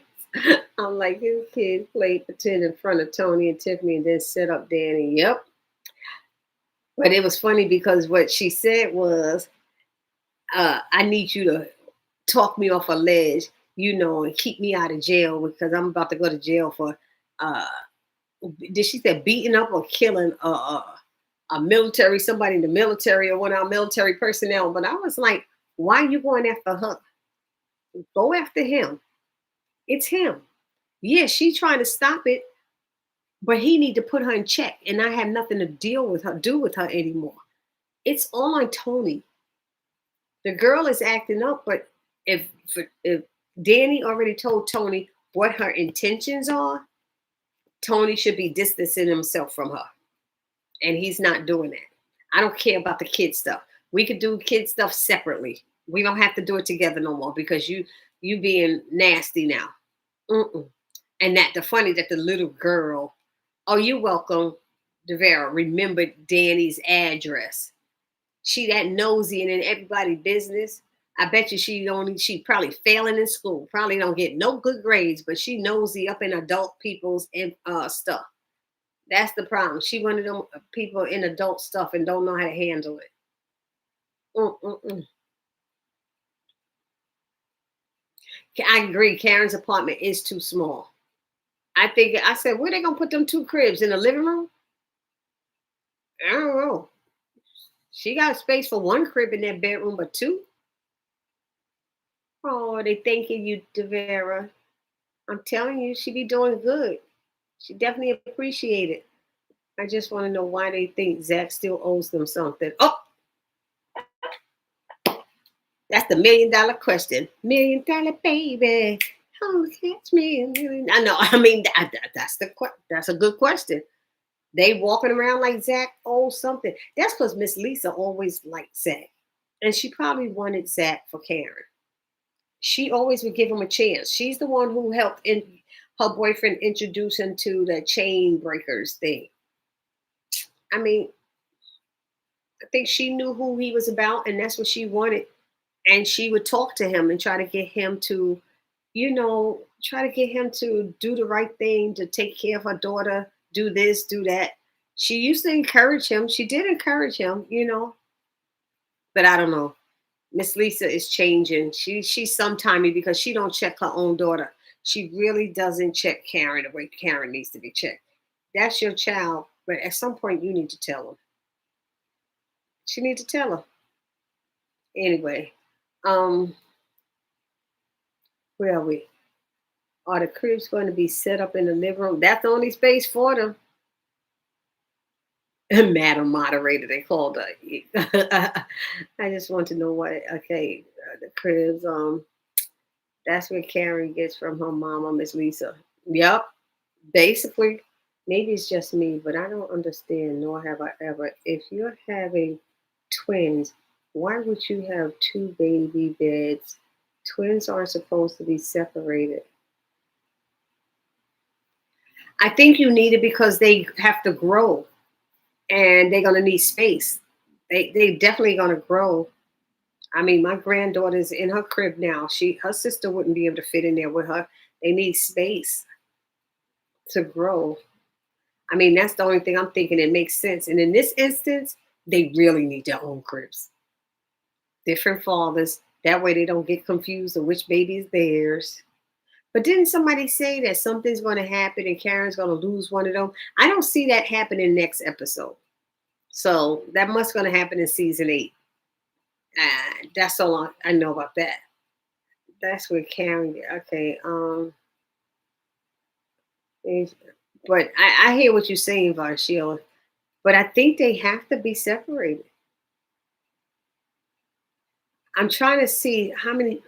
Speaker 1: I'm like, this kid played pretend in front of Tony and Tiffany and then set up Danny. Yep. But it was funny because what she said was, I need you to talk me off a ledge, and keep me out of jail because I'm about to go to jail for, did she say beating up or killing a somebody in the military or one of our military personnel? But I was like, why are you going after her? Go after him. It's him. Yeah, she's trying to stop it, but he need to put her in check and not have nothing to do with her anymore. It's all on Tony. The girl is acting up, but if if Danny already told Tony what her intentions are, Tony should be distancing himself from her, and he's not doing that. I don't care about the kid stuff. We could do kid stuff separately. We don't have to do it together no more because you being nasty now. Mm-mm. And that the funny that the little girl, oh, you're welcome, Devera, remembered Danny's address. She that nosy and in everybody's business. I bet you she probably failing in school, probably don't get no good grades, but she nosy up in adult people's stuff. That's the problem. She one of them people in adult stuff and don't know how to handle it. Mm-mm-mm. I agree. Karen's apartment is too small. I said, where they gonna put them two cribs in the living room? I don't know. She got space for one crib in that bedroom, but two? Oh, they thanking you, Devera. I'm telling you, she be doing good. She definitely appreciate it. I just want to know why they think Zach still owes them something. Oh, that's the $1 million question. $1 million baby. Oh, catch me. I know. I mean, that's a good question. They walking around like Zach owes something. That's because Miss Lisa always liked Zach. And she probably wanted Zach for Karen. She always would give him a chance. She's the one who helped her boyfriend introduce him to the chain breakers thing. I mean, I think she knew who he was about, and that's what she wanted. And she would talk to him and try to get him to, try to get him to do the right thing, to take care of her daughter, do this, do that. She used to encourage him. She did encourage him. But I don't know. Miss Lisa is changing. She's sometimey because she don't check her own daughter. She really doesn't check Karen the way Karen needs to be checked. That's your child, but at some point you need to tell her. She need to tell her. Anyway, um, where are we? Are the cribs going to be set up in the living room? That's the only space for them. Madam Moderator, they called her. I just want to know what. Okay, the cribs. That's what Karen gets from her mama, Miss Lisa. Yep, basically. Maybe it's just me, but I don't understand, nor have I ever. If you're having twins, why would you have two baby beds? Twins aren't supposed to be separated. I think you need it because they have to grow and they're gonna need space. They definitely gonna grow. I mean, my granddaughter's in her crib now. Her sister wouldn't be able to fit in there with her. They need space to grow. I mean, that's the only thing I'm thinking it makes sense. And in this instance, they really need their own cribs. Different fathers. That way they don't get confused on which baby is theirs. But didn't somebody say that something's going to happen and Karen's going to lose one of them? I don't see that happening next episode. So that must going to happen in season 8. That's all I know about that. That's what Karen. Okay. But I hear what you're saying, Varshila. But I think they have to be separated. I'm trying to see how many.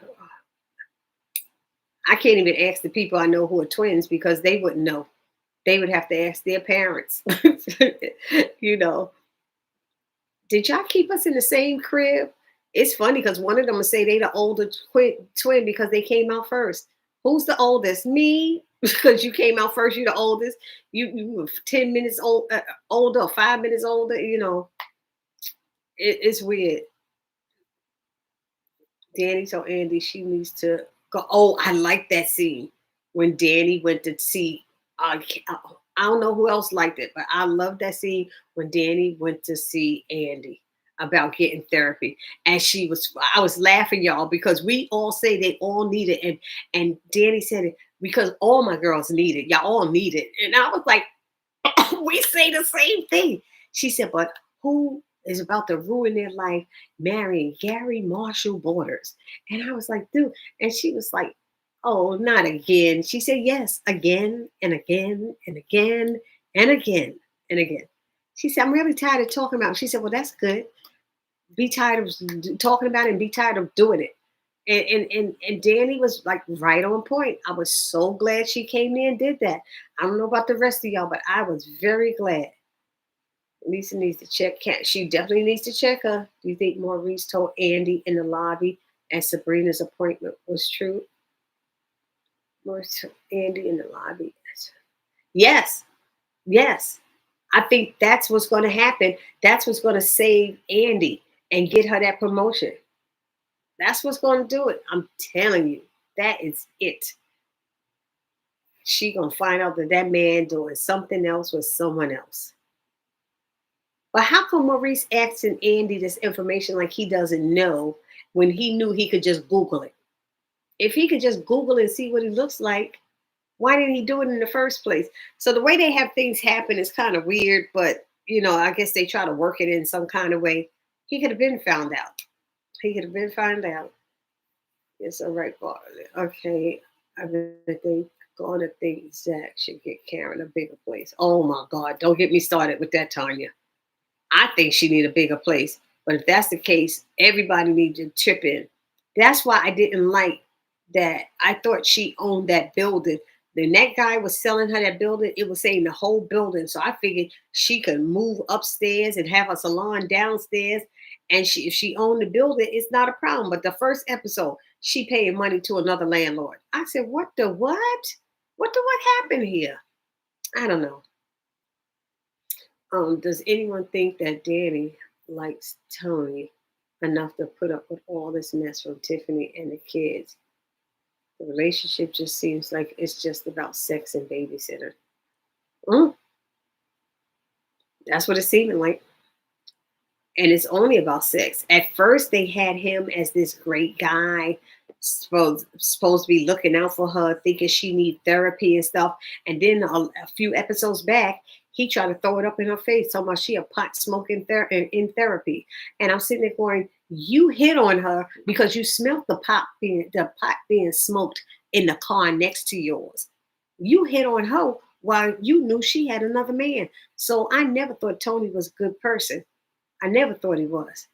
Speaker 1: I can't even ask the people I know who are twins because they wouldn't know. They would have to ask their parents. you know, did y'all keep us in the same crib? It's funny because one of them will say they the older twin because they came out first. Who's the oldest? Me, because you came out first. You're the oldest. You were 10 minutes older, or 5 minutes older. It's weird. Danny told Andy she needs to go. Oh, I like that scene when Danny went to see. I don't know who else liked it, but I love that scene when Danny went to see Andy about getting therapy, and I was laughing, y'all, because we all say they all need it, and Danny said it because all my girls need it. Y'all all need it, and I was like, we say the same thing. She said, but who is about to ruin their life marrying Gary Marshall Borders? And I was like, dude. And she was like, oh, not again. She said, yes, again and again and again and again and again. She said, I'm really tired of talking about it. She said, well, that's good. Be tired of talking about it and be tired of doing it. And Danny was like right on point. I was so glad she came in and did that. I don't know about the rest of y'all, but I was very glad. Lisa needs to check. She definitely needs to check her. Do you think Maurice told Andy in the lobby and Sabrina's appointment was true? Maurice told Andy in the lobby. Yes, yes. I think that's what's going to happen. That's what's going to save Andy and get her that promotion. That's what's going to do it. I'm telling you, that is it. She gonna find out that that man doing something else with someone else. But how come Maurice asking Andy this information like he doesn't know when he knew he could just Google it? If he could just Google and see what he looks like, why didn't he do it in the first place? So the way they have things happen is kind of weird, but I guess they try to work it in some kind of way. He could have been found out. He could have been found out. It's all right, Bob. Okay. I bet they gonna think Zach should get Karen a bigger place. Oh my God. Don't get me started with that, Tanya. I think she need a bigger place. But if that's the case, everybody needs to chip in. That's why I didn't like that. I thought she owned that building. Then that guy was selling her that building. It was saying the whole building. So I figured she could move upstairs and have a salon downstairs. And if she owned the building, it's not a problem. But the first episode, she paying money to another landlord. I said, what the what? What happened here? I don't know. Does anyone think that Danny likes Tony enough to put up with all this mess from Tiffany and the kids? The relationship just seems like it's just about sex and babysitter. Mm, that's what it's seeming like. And it's only about sex. At first, they had him as this great guy, supposed to be looking out for her, thinking she need therapy and stuff. And then a few episodes back, he tried to throw it up in her face, talking about she a pot smoking in therapy. And I'm sitting there going, you hit on her because you smelled the pot being smoked in the car next to yours. You hit on her while you knew she had another man. So I never thought Tony was a good person. I never thought he was.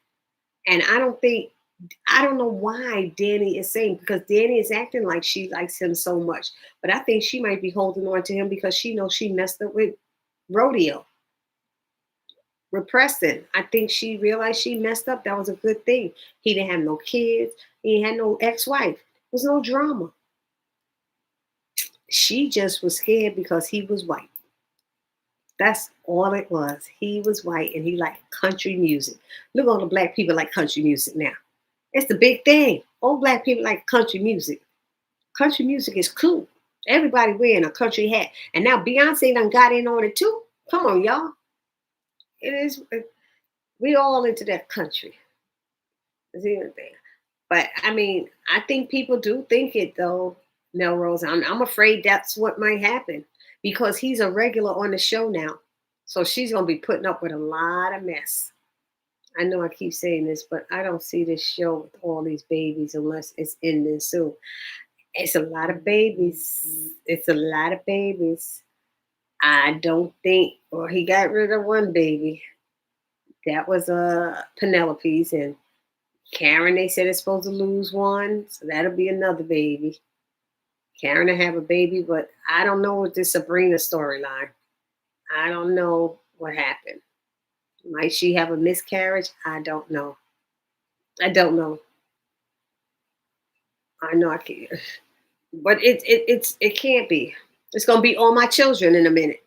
Speaker 1: And I don't know why Danny is saying, because Danny is acting like she likes him so much. But I think she might be holding on to him because she knows she messed up with Rodeo, with Preston. I think she realized she messed up. That was a good thing. He didn't have no kids. He had no ex-wife. There was no drama. She just was scared because he was white. That's all it was. He was white and he liked country music. Look, all the black people like country music now. It's the big thing. All black people like country music. Country music is cool. Everybody wearing a country hat. And now Beyonce done got in on it too. Come on, y'all. It is, we all into that country. But I mean, I think people do think it though, Melrose. I'm afraid that's what might happen because he's a regular on the show now. So she's going to be putting up with a lot of mess. I know I keep saying this, but I don't see this show with all these babies unless it's ending soon. It's a lot of babies. It's a lot of babies. I don't think, or he got rid of one baby. That was Penelope's, and Karen, they said it's supposed to lose one, so that'll be another baby. Karen will have a baby, but I don't know with this Sabrina storyline. I don't know what happened. Might she have a miscarriage? I don't know. I don't know. I know I can't, but it can't be. It's gonna be All My Children in a minute.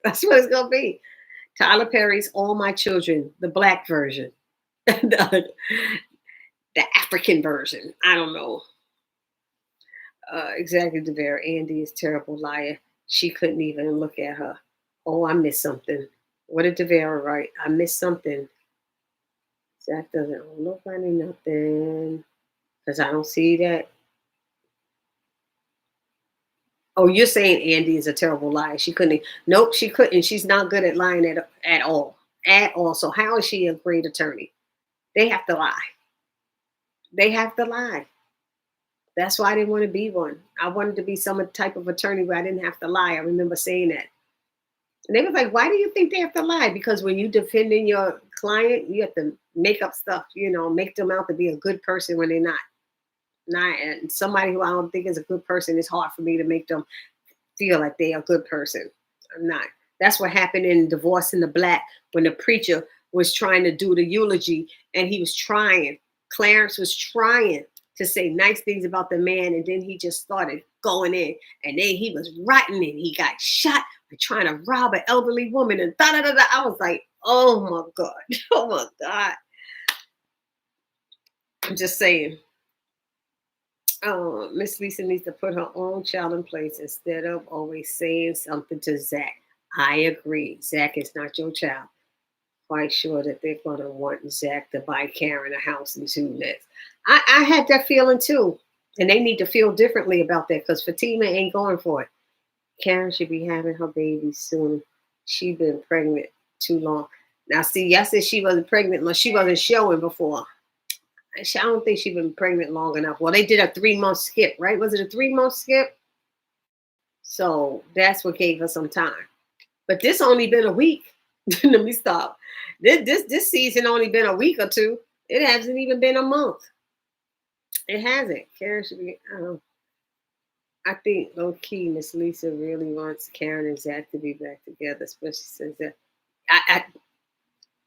Speaker 1: That's what it's gonna be. Tyler Perry's All My Children, the black version, the, the African version. I don't know. Exactly, DeVere. Andy is terrible liar. She couldn't even look at her. Oh, I missed something. What did DeVere write? I missed something. Zach doesn't owe nobody nothing. Because I don't see that. Oh, you're saying Andy is a terrible liar. She couldn't. Nope, she couldn't. She's not good at lying at all. At all. So how is she a great attorney? They have to lie. They have to lie. That's why I didn't want to be one. I wanted to be some type of attorney where I didn't have to lie. I remember saying that. And they was like, why do you think they have to lie? Because when you defending your client, you have to make up stuff, make them out to be a good person when they're not. Not and somebody who I don't think is a good person, it's hard for me to make them feel like they're a good person. I'm not. That's what happened in Divorce in the Black when the preacher was trying to do the eulogy and he was trying. Clarence was trying to say nice things about the man, and then he just started going in, and then he was rotten and he got shot for trying to rob an elderly woman and da da da da. I was like, oh my God, oh my God. I'm just saying. Miss Lisa needs to put her own child in place instead of always saying something to Zach. I agree. Zach is not your child. Quite sure that they're going to want Zach to buy Karen a house and 2 next. I had that feeling too. And they need to feel differently about that because Fatima ain't going for it. Karen should be having her baby soon. She been pregnant too long. Now, see, yesterday she wasn't pregnant. She wasn't showing before. I don't think she's been pregnant long enough. Well, they did a 3-month skip, right? Was it a 3-month skip? So that's what gave her some time. But this only been a week. Let me stop. This season only been a week or two. It hasn't even been a month. It hasn't. Karen should be. I think low key, Miss Lisa really wants Karen and Zach to be back together, especially since that.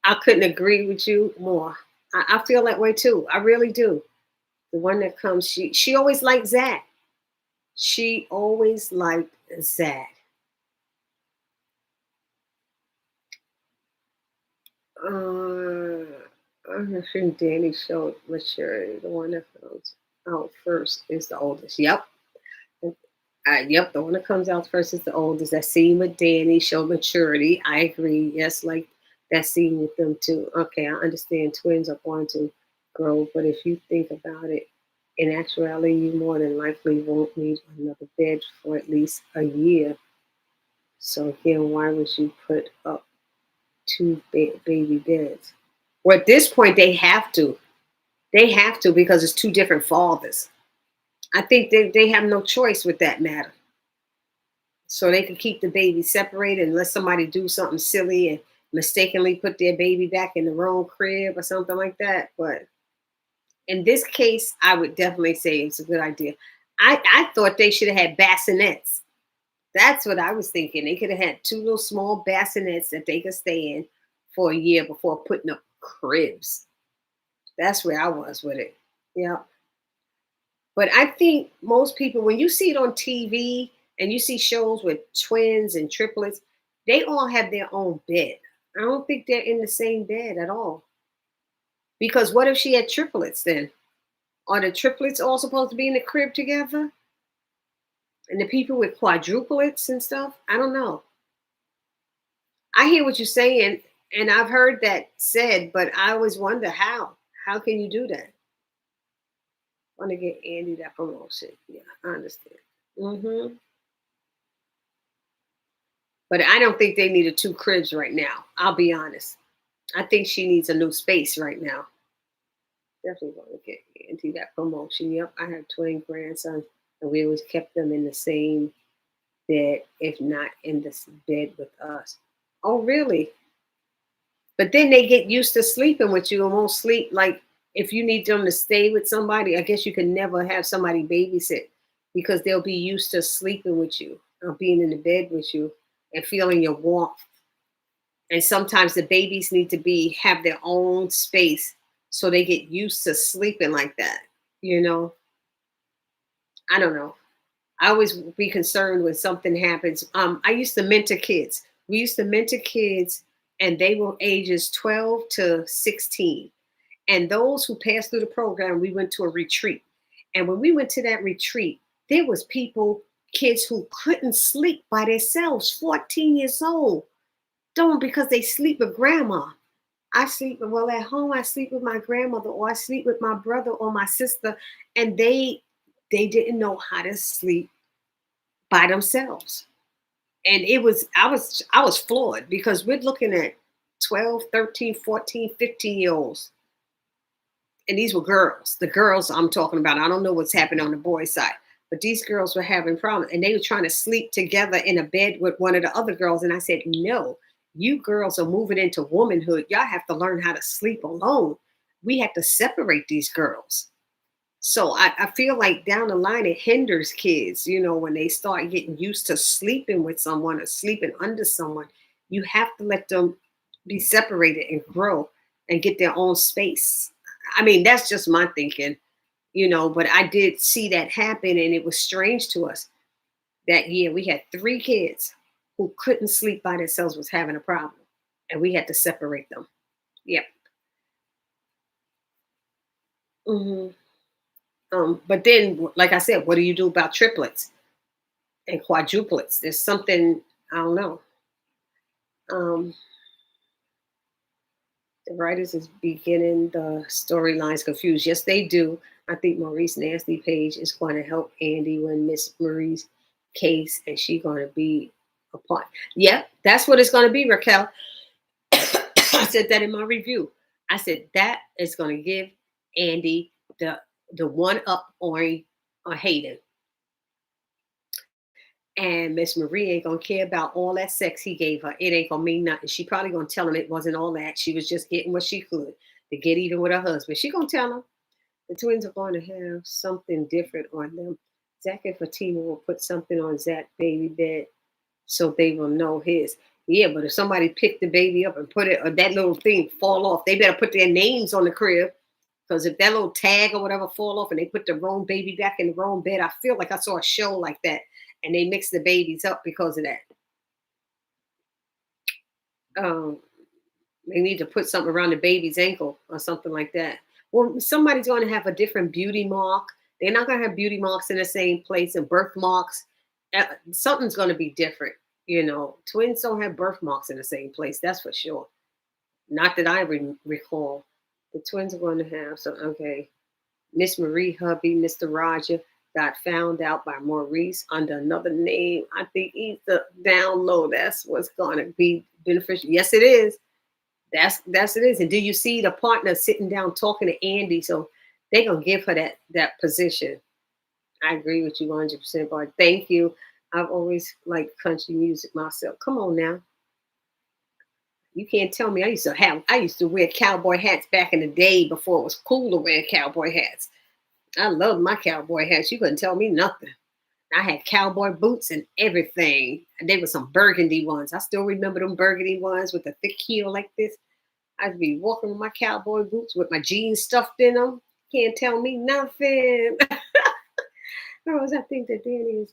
Speaker 1: I couldn't agree with you more. I feel that way too. I really do. The one that comes, she always liked Zach. She always liked Zach. I think Danny showed maturity. The one that comes out first is the oldest. Yep. Yep, the one that comes out first is the oldest. That scene with Danny showed maturity. I agree. Yes, like that scene with them too. Okay, I understand twins are going to grow, but if you think about it, in actuality, you more than likely won't need another bed for at least a year. So again, why would you put up two baby beds? Well, at this point, they have to. They have to because it's two different fathers. I think they have no choice with that matter. So they can keep the baby separated unless somebody do something silly and mistakenly put their baby back in the wrong crib or something like that. But in this case, I would definitely say it's a good idea. I thought they should have had bassinets. That's what I was thinking. They could have had 2 little small bassinets that they could stay in for a year before putting up cribs. That's where I was with it. Yeah. But I think most people, when you see it on TV and you see shows with twins and triplets, they all have their own bed. I don't think they're in the same bed at all. Because what if she had triplets then? Are the triplets all supposed to be in the crib together? And the people with quadruplets and stuff? I don't know. I hear what you're saying, and I've heard that said, but I always wonder how. How can you do that? Want to get Andy that promotion? Yeah, I understand. But I don't think they needed 2 cribs right now. I'll be honest. I think she needs a new space right now. Definitely want to get Andy that promotion. Yep, I have twin grandsons, and we always kept them in the same bed, if not in this bed with us. Oh, really? But then they get used to sleeping with you and won't sleep. Like if you need them to stay with somebody, I guess you can never have somebody babysit because they'll be used to sleeping with you or being in the bed with you and feeling your warmth. And sometimes the babies need to have their own space so they get used to sleeping like that. You know, I don't know. I always be concerned when something happens. I used to mentor kids. We used to mentor kids, and they were ages 12 to 16. And those who passed through the program, we went to a retreat. And when we went to that retreat, there was kids who couldn't sleep by themselves, 14 years old, don't because they sleep with grandma. At home, I sleep with my grandmother, or I sleep with my brother or my sister, and they didn't know how to sleep by themselves. And I was floored because we're looking at 12, 13, 14, 15-year-olds. And these were girls. The girls I'm talking about, I don't know what's happening on the boys' side. But these girls were having problems and they were trying to sleep together in a bed with one of the other girls. And I said, no, you girls are moving into womanhood. Y'all have to learn how to sleep alone. We have to separate these girls. So I feel like down the line, it hinders kids, when they start getting used to sleeping with someone or sleeping under someone. You have to let them be separated and grow and get their own space. I mean, that's just my thinking, but I did see that happen and it was strange to us. That year, we had 3 kids who couldn't sleep by themselves, was having a problem, and we had to separate them. Yep. hmm but then, like I said, what do you do about triplets and quadruplets? There's something I don't know. Um, the writers is beginning the storylines confused. Yes, they do. I think Maurice Nasty Page is going to help Andy win Miss Marie's case, and she's going to be a part. Yep, that's what it's going to be, Raquel. I said that in my review. I said that is going to give Andy the one up on Hayden. And Miss Marie ain't gonna care about all that sex he gave her. It ain't gonna mean nothing. She probably gonna tell him it wasn't all that. She was just getting what she could to get even with her husband. She gonna tell him the twins are going to have something different on them. Zach and Fatima will put something on Zach baby bed so they will know his. Yeah, but if somebody picked the baby up and put it, or that little thing fall off, they better put their names on the crib. Because if that little tag or whatever fall off and they put the wrong baby back in the wrong bed, I feel like I saw a show like that and they mix the babies up because of that. Um, they need to put something around the baby's ankle or something like that. Well, somebody's going to have a different beauty mark. They're not going to have beauty marks in the same place and birthmarks. Something's going to be different. Twins don't have birthmarks in the same place. That's for sure. Not that I recall. The twins are going to have some. Okay. Miss Marie hubby, Mr. Roger, got found out by Maurice under another name. I think he's the down low. That's what's going to be beneficial. Yes, it is. That's it is. And do you see the partner sitting down talking to Andy? So they're gonna give her that position. I agree with you 100%, Bart. Thank you. I've always liked country music myself. Come on now. You can't tell me. I used to wear cowboy hats back in the day before it was cool to wear cowboy hats. I love my cowboy hats. You couldn't tell me nothing. I had cowboy boots and everything. And they were some burgundy ones. I still remember them burgundy ones with the thick heel like this. I'd be walking with my cowboy boots with my jeans stuffed in them. Can't tell me nothing. Rose, I think that Danny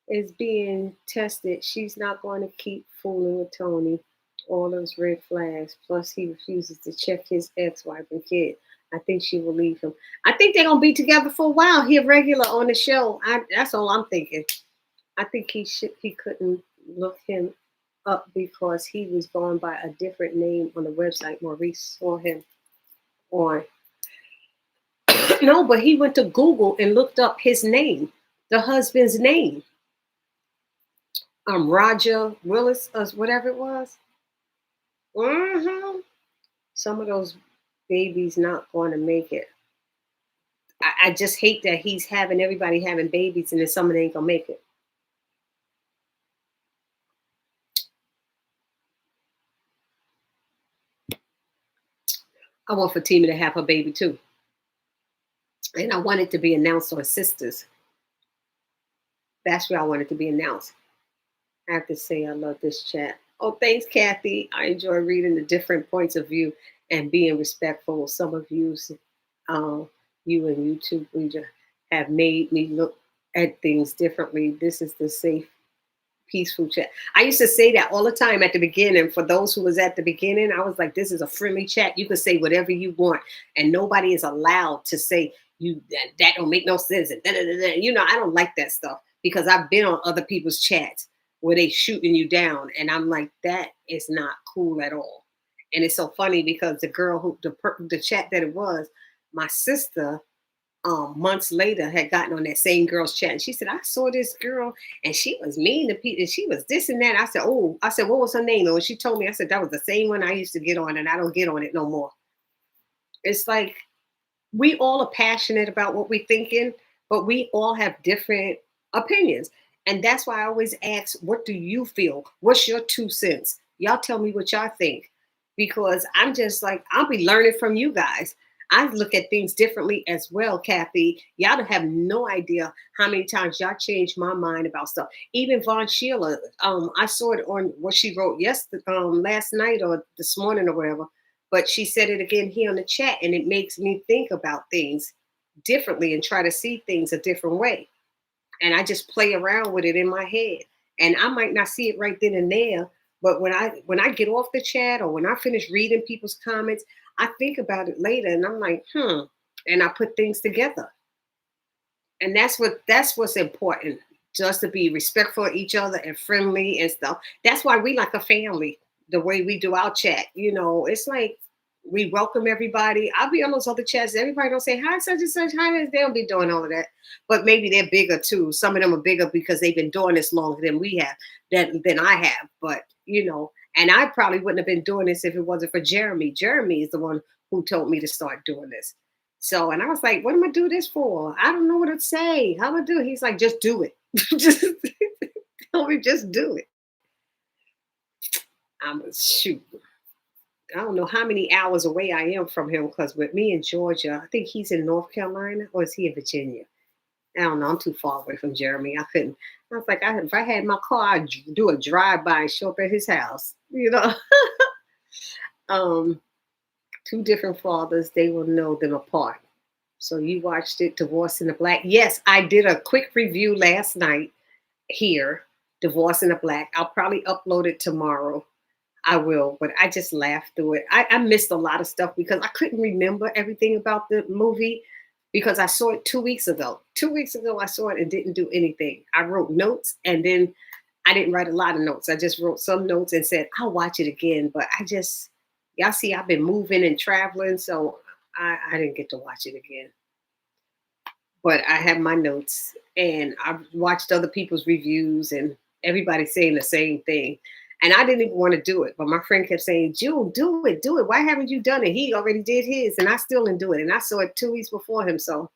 Speaker 1: is being tested. She's not going to keep fooling with Tony. All those red flags. Plus, he refuses to check his ex-wife and kid. I think she will leave him. I think they're gonna be together for a while. He a regular on the show. That's all I'm thinking. I think he couldn't look him up because he was going by a different name on the website. Maurice saw him on. No, but he went to Google and looked up his name, the husband's name. Roger Willis, or whatever it was. Some of those babies not going to make it. I just hate that he's having everybody having babies and then some of them ain't gonna make it. I want Fatima to have her baby too. And I want it to be announced on Sistas. That's where I want it to be announced. I have to say I love this chat. Oh, thanks, Kathy. I enjoy reading the different points of view and being respectful. Some of you and YouTube reader have made me look at things differently. This is the safe, peaceful chat. I used to say that all the time at the beginning. For those who was at the beginning, I was like, this is a friendly chat. You can say whatever you want. And nobody is allowed to say that don't make no sense. And I don't like that stuff because I've been on other people's chats where they shooting you down. And I'm like, that is not cool at all. And it's so funny because the girl who the chat that it was, my sister, months later had gotten on that same girl's chat. And she said, I saw this girl and she was mean to people. And she was this and that. I said, what was her name? And when she told me, I said, that was the same one I used to get on and I don't get on it no more. It's like, we all are passionate about what we're thinking, but we all have different opinions. And that's why I always ask, what do you feel? What's your 2 cents? Y'all tell me what y'all think. Because I'm just like, I'll be learning from you guys. I look at things differently as well, Kathy. Y'all don't have no idea how many times y'all changed my mind about stuff. Even Von Sheila, I saw it on what she wrote last night or this morning or whatever. But she said it again here in the chat, and it makes me think about things differently and try to see things a different way. And I just play around with it in my head. And I might not see it right then and there, but when I get off the chat or when I finish reading people's comments, I think about it later and I'm like, and I put things together. And that's what's important. Just to be respectful of each other and friendly and stuff. That's why we like a family, the way we do our chat. It's like we welcome everybody. I'll be on those other chats. Everybody don't say hi, such and such, hi. They don't be doing all of that. But maybe they're bigger too. Some of them are bigger because they've been doing this longer than we have, than I have. But and I probably wouldn't have been doing this if it wasn't for Jeremy. Jeremy is the one who told me to start doing this. So, and I was like, what am I do this for? I don't know what to say. How am I do it? He's like, just do it. Just tell me, just do it. I'm a shoot. I don't know how many hours away I am from him because with me in Georgia, I think he's in North Carolina or is he in Virginia? I don't know. I'm too far away from Jeremy. I couldn't. I was like, if I had my car, I'd do a drive-by and show up at his house. Two different fathers, they will know them apart. So you watched it, Divorce in the Black. Yes, I did a quick review last night here, Divorce in the Black. I'll probably upload it tomorrow. I will, but I just laughed through it. I missed a lot of stuff because I couldn't remember everything about the movie because I saw it 2 weeks ago. 2 weeks ago, I saw it and didn't do anything. I wrote notes and then I didn't write a lot of notes. I just wrote some notes and said, I'll watch it again. But y'all see, I've been moving and traveling, so I didn't get to watch it again. But I have my notes and I've watched other people's reviews and everybody saying the same thing. And I didn't even want to do it. But my friend kept saying, June, do it. Why haven't you done it? He already did his and I still didn't do it. And I saw it 2 weeks before him. So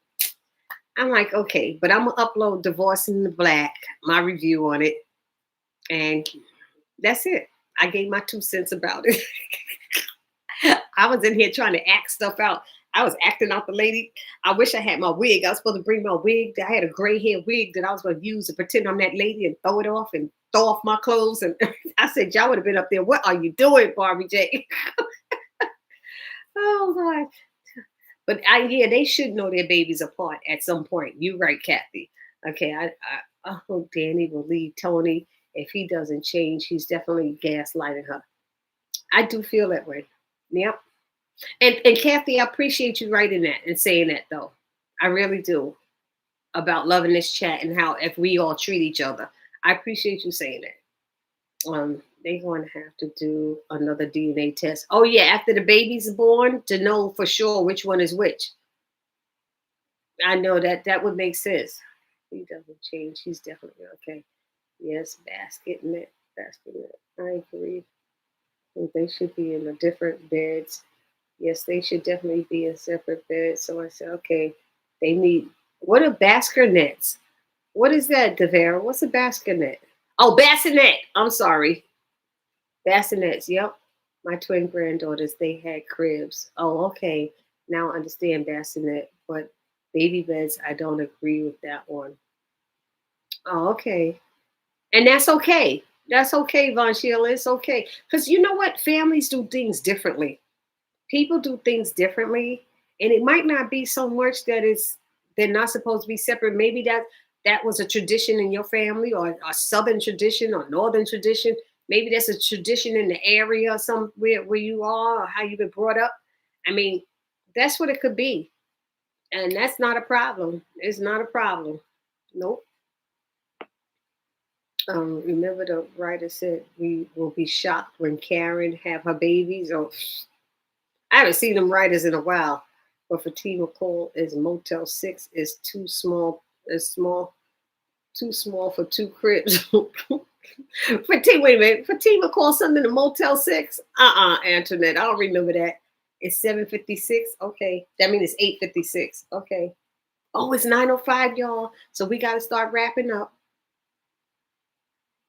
Speaker 1: I'm like, okay, but I'm going to upload Divorce in the Black, my review on it. And that's it. I gave my 2 cents about it. I was in here trying to act stuff out. I was acting out the lady. I wish I had my wig. I was supposed to bring my wig. I had a gray hair wig that I was going to use to pretend I'm that lady and throw it off and throw off my clothes. And I said, y'all would have been up there. What are you doing, Barbie J? Oh, God. But they should know their babies apart at some point. You're right, Kathy. Okay, I hope Danny will leave Tony. If he doesn't change, he's definitely gaslighting her. I do feel that way. Yep. And Kathy, I appreciate you writing that and saying that, though. I really do. About loving this chat and how if we all treat each other. I appreciate you saying that. They're going to have to do another DNA test. Oh, yeah, after the baby's born to know for sure which one is which. I know that would make sense. He doesn't change. He's definitely okay. Yes, basket net. I agree. They should be in a different beds. Yes, they should definitely be in separate beds. So I said, okay, they need, what are baskinets? What is that, Devera? What's a bassinet? Oh, bassinet. I'm sorry. Bassinets, yep. My twin granddaughters, they had cribs. Oh, okay. Now I understand bassinet, but baby beds, I don't agree with that one. Oh, okay. And that's okay. That's okay, Von Sheila. It's okay. Because you know what? Families do things differently. People do things differently. And it might not be so much that they're not supposed to be separate. Maybe that was a tradition in your family or a Southern tradition or Northern tradition. Maybe that's a tradition in the area or somewhere where you are or how you've been brought up. I mean, that's what it could be. And that's not a problem. It's not a problem. Nope. Remember the writer said we will be shocked when Karen have her babies. Oh, I haven't seen them writers in a while. But Fatima Cole is Motel 6 is too small. Too small for 2 cribs. Fatima, wait a minute. Fatima called something a Motel 6? Antoinette. I don't remember that. It's 7:56. Okay. That means it's 8:56. Okay. Oh, it's 9:05, y'all. So we got to start wrapping up.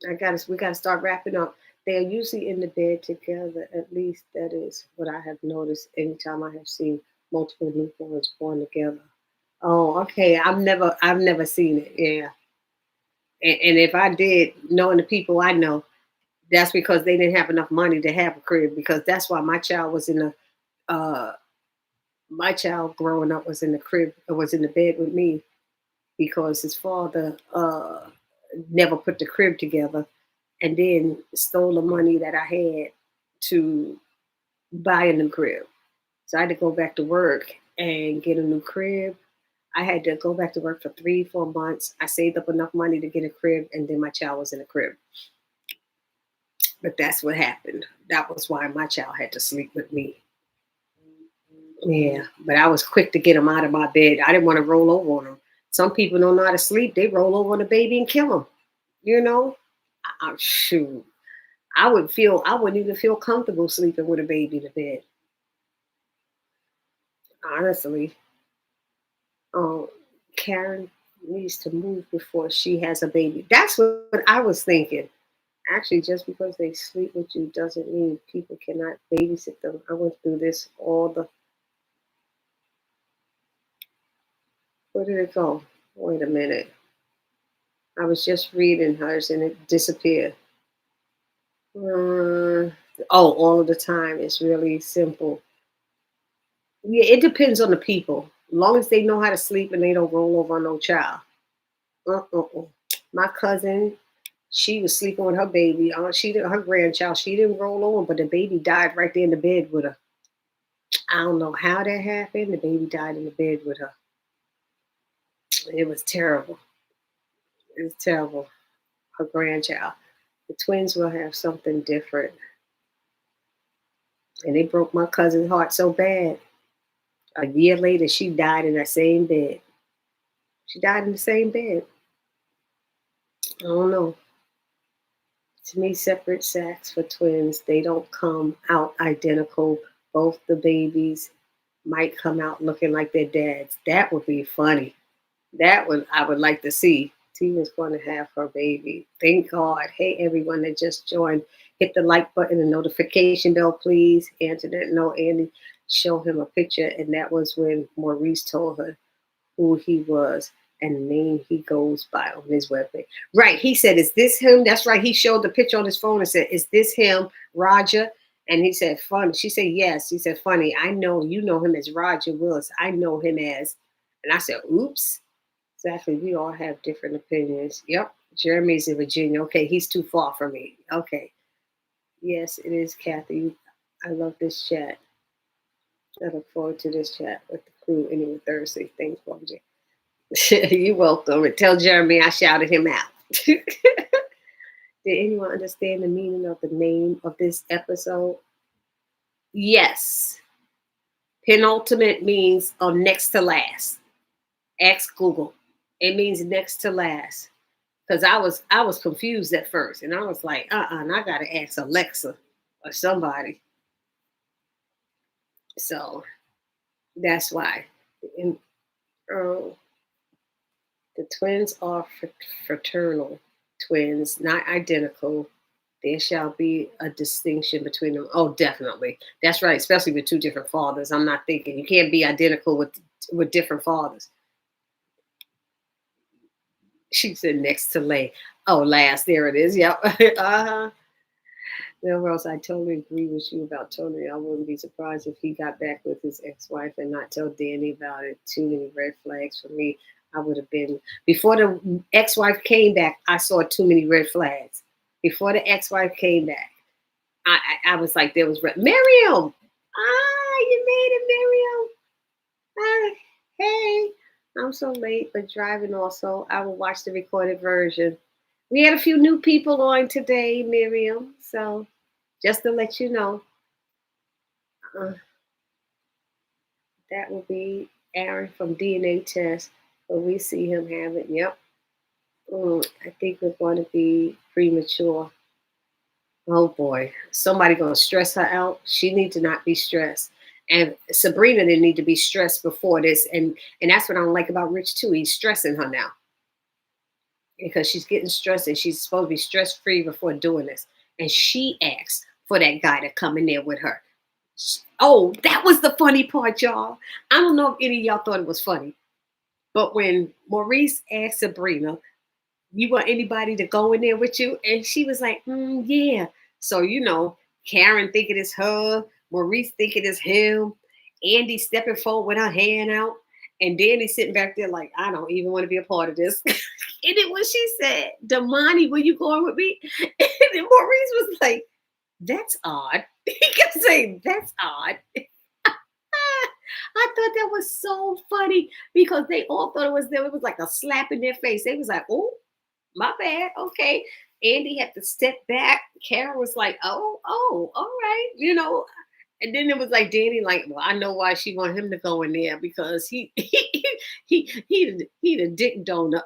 Speaker 1: We got to start wrapping up. They're usually in the bed together. At least that is what I have noticed anytime I have seen multiple newborns born together. Oh, okay. I've never seen it. Yeah. And if I did, knowing the people I know, that's because they didn't have enough money to have a crib. Because that's why uh, my child growing up was in the crib, was in the bed with me because his father never put the crib together and then stole the money that I had to buy a new crib. So I had to go back to work and get a new crib. I had to go back to work for 3, 4 months. I saved up enough money to get a crib, and then my child was in a crib. But that's what happened. That was why my child had to sleep with me. Yeah, but I was quick to get him out of my bed. I didn't want to roll over on him. Some people don't know how to sleep. They roll over on the baby and kill him. You know, shoot. I wouldn't even feel comfortable sleeping with a baby in the bed. Honestly, um, Karen needs to move before she has a baby. That's what I was thinking. Actually, just because they sleep with you doesn't mean people cannot babysit them. I went through this all the. Where did it go? Wait a minute. I was just reading hers and it disappeared. Uh, oh, all of the time. It's really simple. Yeah, it depends on the people. As long as they know how to sleep and they don't roll over on no child. Uh-uh. My cousin, she was sleeping with her baby. Her grandchild. She didn't roll over, but the baby died right there in the bed with her. I don't know how that happened. The baby died in the bed with her. It was terrible. It was terrible. Her grandchild. The twins will have something different. And they broke my cousin's heart so bad. A year later, she died in that same bed. She died in the same bed. I don't know. To me, separate sacks for twins, they don't come out identical. Both the babies might come out looking like their dads. That would be funny. That one I would like to see. Tina's going to have her baby. Thank God. Hey, everyone that just joined, hit the like button and notification bell, please. Antoinette, no, Andy, show him a picture. And that was when Maurice told her who he was and the name he goes by on his webpage. Right. He said, "Is this him?" That's right. He showed the picture on his phone and said, "Is this him, Roger?" And he said, "Funny." She said, "Yes." He said, "Funny. I know you know him as Roger Willis. I know him as," and I said, "Oops." Exactly. We all have different opinions. Yep. Jeremy's in Virginia. Okay. He's too far from me. Okay. Yes, it is, Kathy. I love this chat. I look forward to this chat with the crew anyway Thursday. Thanks, BarbiJ. You're welcome. And tell Jeremy I shouted him out. Did anyone understand the meaning of the name of this episode? Yes. Penultimate means next to last. Ask Google. It means next to last. Because I was confused at first. And I was like, and I gotta ask Alexa or somebody. So that's why. And, uh, the twins are fraternal twins, not identical. There shall be a distinction between them. Oh, definitely. That's right, especially with two different fathers. I'm not thinking you can't be identical with different fathers. She said next to lay. Oh, last. There it is. Yep. uh-huh. Well, Rose, I totally agree with you about Tony. I wouldn't be surprised if he got back with his ex-wife and not tell Danny about it. Too many red flags for me. I would have been before the ex-wife came back. I saw too many red flags. Before the ex-wife came back, I was like, there was Miriam. You made it, Miriam. Hey, I'm so late, but driving also. I will watch the recorded version. We had a few new people on today, Miriam. So just to let you know, uh, that will be Aaron from DNA Test. But we see him have it. Yep. I think we're going to be premature. Oh boy, somebody gonna stress her out. She needs to not be stressed. And Sabrina didn't need to be stressed before this. And that's what I don't like about Rich too. He's stressing her now because she's getting stressed and she's supposed to be stress free before doing this. And she asked for that guy to come in there with her. Oh, that was the funny part, y'all. I don't know if any of y'all thought it was funny, but when Maurice asked Sabrina, "You want anybody to go in there with you?" And she was like, "Yeah." So Karen thinking it's her, Maurice thinking it's him, Andy stepping forward with her hand out, and Danny sitting back there like, "I don't even want to be a part of this." And then when she said, "Damani, will you going with me?" And then Maurice was like, "That's odd." He kept saying, "That's odd." I thought that was so funny because they all thought it was them. It was like a slap in their face. They was like, "Oh, my bad. Okay." Andy had to step back. Kara was like, "Oh, all right." And then it was like Danny, like, "Well, I know why she want him to go in there because he the dick donut."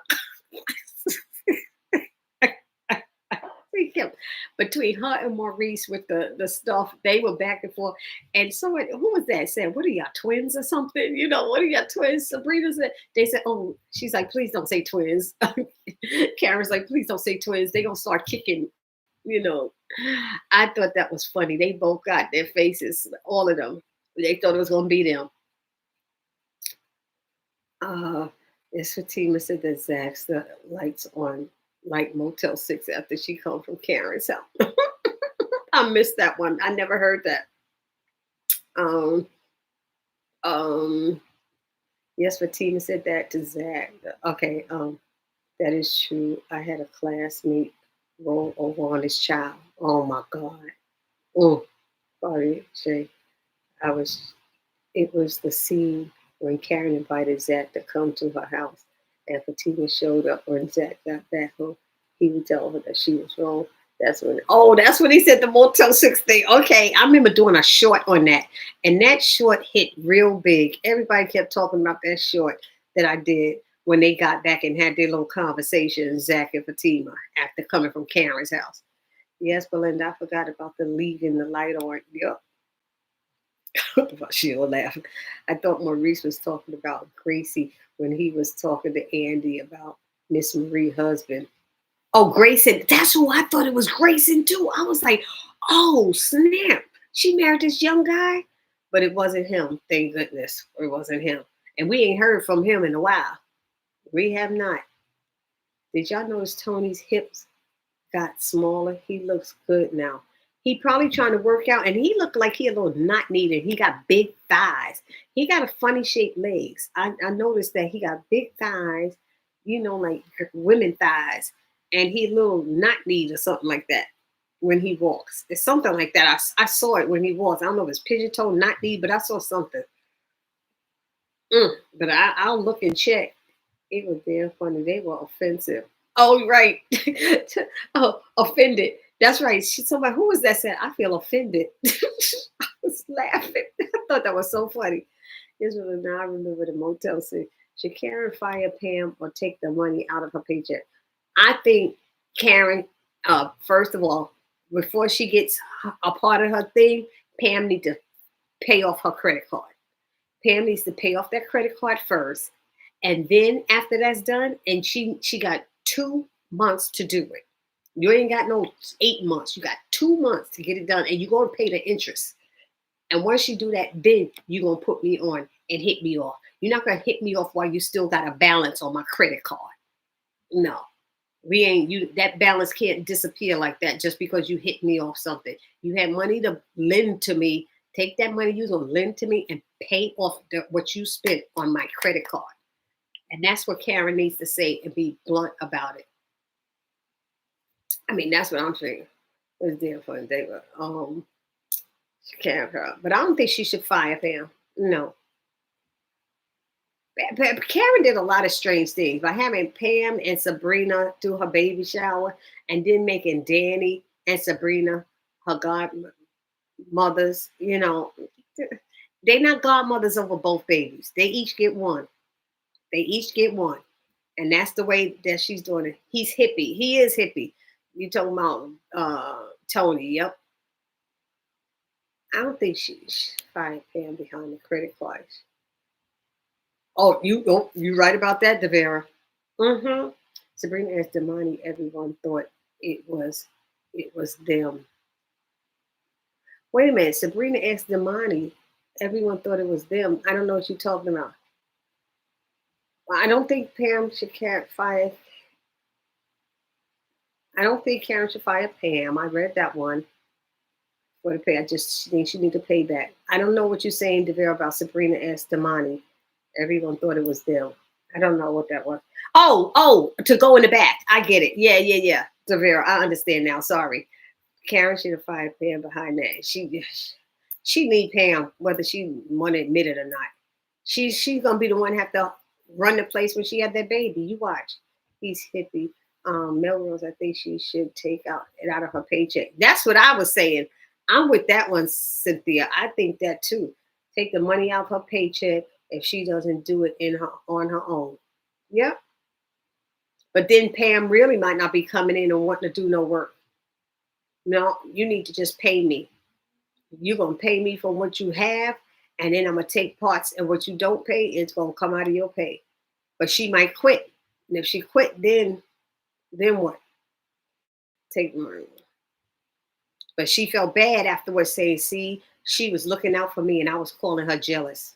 Speaker 1: He kept between her and Maurice with the stuff. They were back and forth. And so who was that said, "What are y'all, twins or something? What are y'all, twins?" Sabrina said, they said, "Oh," she's like, "Please don't say twins." Karen's like, "Please don't say twins. They gonna start kicking." I thought that was funny. They both got their faces, all of them. They thought it was gonna be them. Yes, Fatima said that Zach's the lights on like Motel 6 after she come from Karen's house. I missed that one. I never heard that. Um, um, yes, Fatima said that to Zach. Okay, that is true. I had a classmate roll over on his child. Oh my God. Oh, sorry, Shay. I was It was the scene when Karen invited Zach to come to her house. And Fatima showed up when Zach got back home. He would tell her that she was wrong. That's when he said the Motel 6 thing. Okay, I remember doing a short on that. And that short hit real big. Everybody kept talking about that short that I did when they got back and had their little conversation, Zach and Fatima, after coming from Karen's house. Yes, Belinda, I forgot about the leaving the light on. Yep. She'll laugh. I thought Maurice was talking about Gracie when he was talking to Andy about Miss Marie's husband. Oh, Grayson. That's who I thought it was, Grayson too. I was like, oh, snap. She married this young guy, but it wasn't him. Thank goodness it wasn't him. And we ain't heard from him in a while. We have not. Did y'all notice Tony's hips got smaller? He looks good now. He probably trying to work out, and he looked like he a little not needed. He got big thighs. He got a funny shaped legs. I noticed that he got big thighs, like women thighs, and he a little not need or something like that when he walks. It's something like that. I saw it when he walks. I don't know if it's pigeon toe, not need, but I saw something. But I'll look and check. It was damn funny. They were offensive. Oh, right. Oh, offended. That's right. Somebody, who was that said, "I feel offended." I was laughing. I thought that was so funny. This was now I remember the Motel 6. Should Karen fire Pam or take the money out of her paycheck? I think Karen, first of all, before she gets a part of her thing, Pam needs to pay off her credit card. Pam needs to pay off that credit card first. And then after that's done, and she got 2 months to do it. You ain't got no 8 months. You got 2 months to get it done, and you're gonna pay the interest. And once you do that, then you're gonna put me on and hit me off. You're not gonna hit me off while you still got a balance on my credit card. No, we ain't. That balance can't disappear like that just because you hit me off something. You had money to lend to me. Take that money you're gonna lend to me and pay off what you spent on my credit card. And that's what Karen needs to say and be blunt about it. I mean, that's what I'm saying. It was damn fun. They were Karen her, but I don't think she should fire Pam. No. Karen did a lot of strange things by having Pam and Sabrina do her baby shower and then making Danny and Sabrina her godmothers. They're not godmothers over both babies. They each get one. They each get one. And that's the way that she's doing it. He's hippie. He is hippie. You talking about Tony? Yep. I don't think she fired Pam behind the credit cards. Oh, you right about that, Devera. Mm-hmm. Sabrina asked Damani, everyone thought it was it was them. Wait a minute, Sabrina asked Damani, everyone thought it was them. I don't know what you're talking about. Well, I don't think Pam should fire. I don't think Karen should fire Pam. I read that one for the pay. I just think she need to pay back. I don't know what you're saying, Devere, about Sabrina asked Damani. Everyone thought it was them. I don't know what that was. Oh, to go in the back. I get it. Yeah. Devere, I understand now. Sorry. Karen should have fired Pam behind that. She need Pam, whether she want to admit it or not. She's gonna be the one have to run the place when she had that baby. You watch. He's hippie. Melrose, I think she should take it out of her paycheck. That's what I was saying. I'm with that one, Cynthia. I think that too. Take the money out of her paycheck if she doesn't do it in her on her own. Yep. But then Pam really might not be coming in and wanting to do no work. No, you need to just pay me. You're gonna pay me for what you have, and then I'm gonna take parts and what you don't pay, it's gonna come out of your pay. But she might quit. And if she quit, then what? Take the money. But she felt bad afterwards, saying, see, she was looking out for me and I was calling her jealous.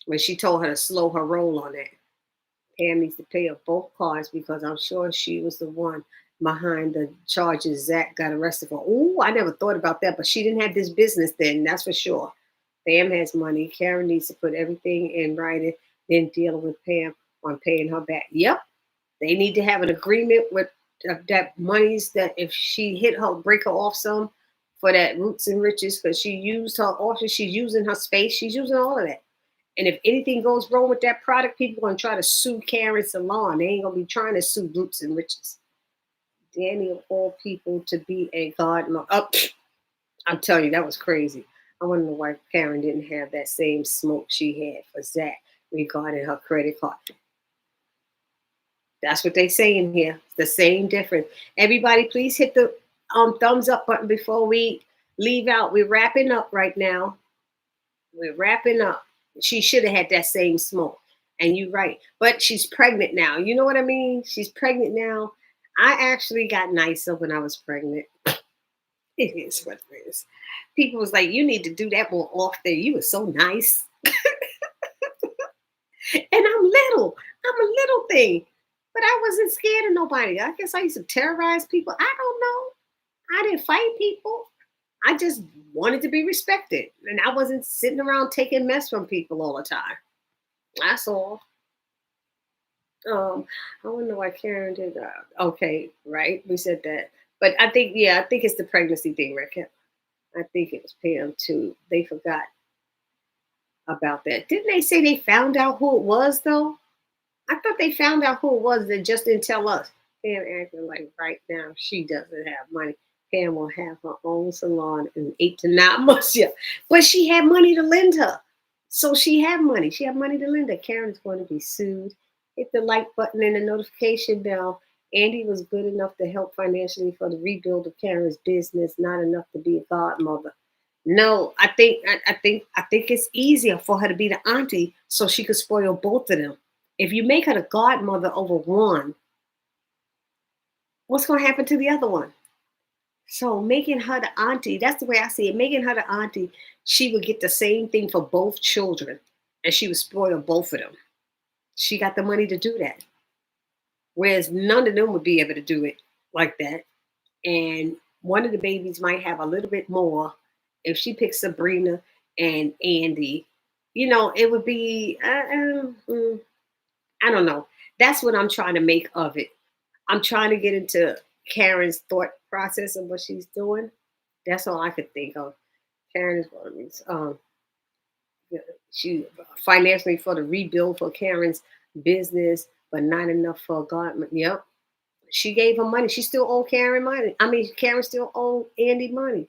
Speaker 1: When she told her to slow her roll on that. Pam needs to pay up both cards because I'm sure she was the one behind the charges Zach got arrested for. Oh, I never thought about that, but she didn't have this business then, that's for sure. Pam has money. Karen needs to put everything in writing, then dealing with Pam on paying her back. Yep. They need to have an agreement with that monies that if she hit her, break her off some for that roots and riches because she used her office, she's using her space, she's using all of that. And if anything goes wrong with that product, people are going to try to sue Karen's salon. They ain't going to be trying to sue Roots and Riches. Danny, of all people, to be a godmother. Oh, I'm telling you, that was crazy. I wonder why Karen didn't have that same smoke she had for Zach regarding her credit card. That's what they say in here. It's the same difference. Everybody, please hit the thumbs up button before we leave out. We're wrapping up right now. We're wrapping up. She should have had that same smoke. And you're right. But she's pregnant now. You know what I mean? She's pregnant now. I actually got nicer when I was pregnant. It is what it is. People was like, you need to do that more often. You were so nice. And I'm little. I'm a little thing. But I wasn't scared of nobody. I guess I used to terrorize people. I don't know. I didn't fight people. I just wanted to be respected. And I wasn't sitting around taking mess from people all the time. That's all. I wonder why Karen did that. Okay, right. We said that. But I think it's the pregnancy thing, Rick. I think it was Pam too. They forgot about that. Didn't they say they found out who it was though? I thought they found out who it was. They just didn't tell us. Pam acting like right now she doesn't have money. Pam will have her own salon in 8 to 9 months. Yeah. But she had money to lend her. So she had money. She had money to lend her. Karen's going to be sued. Hit the like button and the notification bell. Andy was good enough to help financially for the rebuild of Karen's business, not enough to be a godmother. No, I think it's easier for her to be the auntie so she could spoil both of them. If you make her the godmother over one, what's going to happen to the other one? So making her the auntie, that's the way I see it. Making her the auntie, she would get the same thing for both children, and she would spoil both of them. She got the money to do that. Whereas none of them would be able to do it like that. And one of the babies might have a little bit more. If she picks Sabrina and Andy, it would be, I don't know. That's what I'm trying to make of it. I'm trying to get into Karen's thought process of what she's doing. That's all I could think of. Karen is one of these. She financially for the rebuild for Karen's business, but not enough for God. Yep. She gave her money. She still owe Karen money. I mean, Karen still owe Andy money.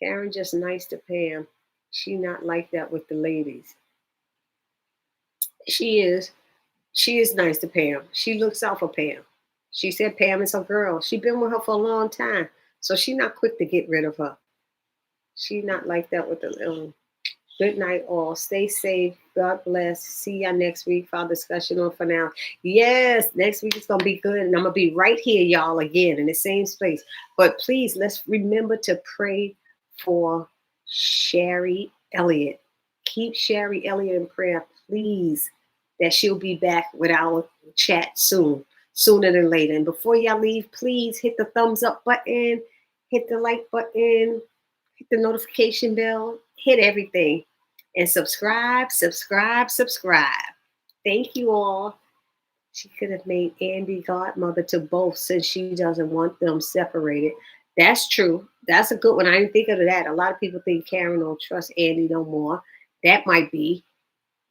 Speaker 1: Karen just nice to Pam. She not like that with the ladies. She is. She is nice to Pam. She looks out for Pam. She said Pam is her girl. She been with her for a long time. So she not quick to get rid of her. She not like that with the good night, all. Stay safe. God bless. See y'all next week for our discussion on finale. Yes, next week is gonna be good, and I'm gonna be right here, y'all, again in the same space. But please, let's remember to pray for Sherry Elliott. Keep Sherry Elliott in prayer, please, that she'll be back with our chat soon, sooner than later. And before y'all leave, please hit the thumbs up button, hit the like button, hit the notification bell, hit everything, and subscribe, subscribe, subscribe. Thank you all. She could have made Andy godmother to both since she doesn't want them separated. That's true. That's a good one. I didn't think of that. A lot of people think Karen don't trust Andy no more. That might be.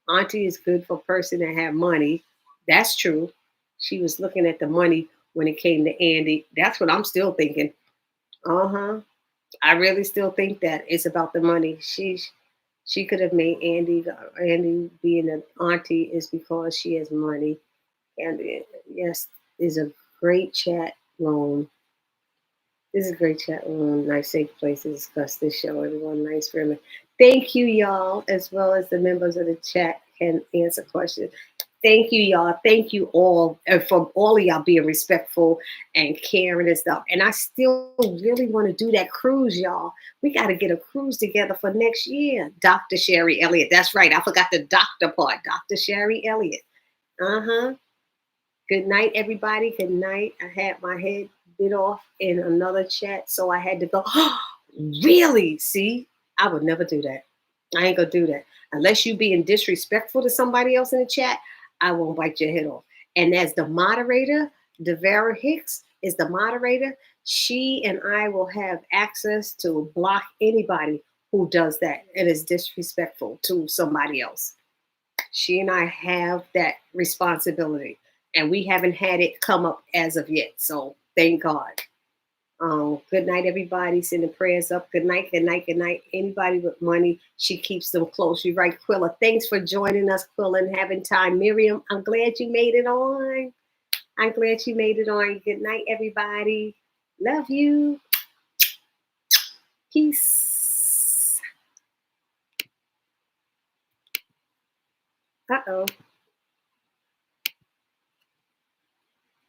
Speaker 1: Auntie is good for a person that have money. That's true. She was looking at the money when it came to Andy. That's what I'm still thinking. Uh-huh. I really still think that it's about the money. She could have made Andy being an auntie is because she has money. And yes, is a great chat room. This is a great chat room. Nice safe place to discuss this show. Everyone, nice friendly. Thank you, y'all, as well as the members of the chat can answer questions. Thank you, y'all. Thank you all for all of y'all being respectful and caring and stuff. And I still really want to do that cruise, y'all. We got to get a cruise together for next year. Dr. Sherry Elliott. That's right. I forgot the doctor part. Dr. Sherry Elliott. Uh-huh. Good night, everybody. Good night. I had my head bit off in another chat, so I had to go. Oh, really? See, I would never do that. I ain't gonna do that unless you being disrespectful to somebody else in the chat. I won't bite your head off. And as the moderator, Devera Hicks is the moderator. She and I will have access to block anybody who does that and is disrespectful to somebody else. She and I have that responsibility, and we haven't had it come up as of yet. So thank God. Good night, everybody. Sending prayers up. Good night, good night, good night. Anybody with money, she keeps them close. You're right, Quilla. Thanks for joining us, Quilla, and having time. Miriam, I'm glad you made it on. I'm glad you made it on. Good night, everybody. Love you. Peace. Uh-oh.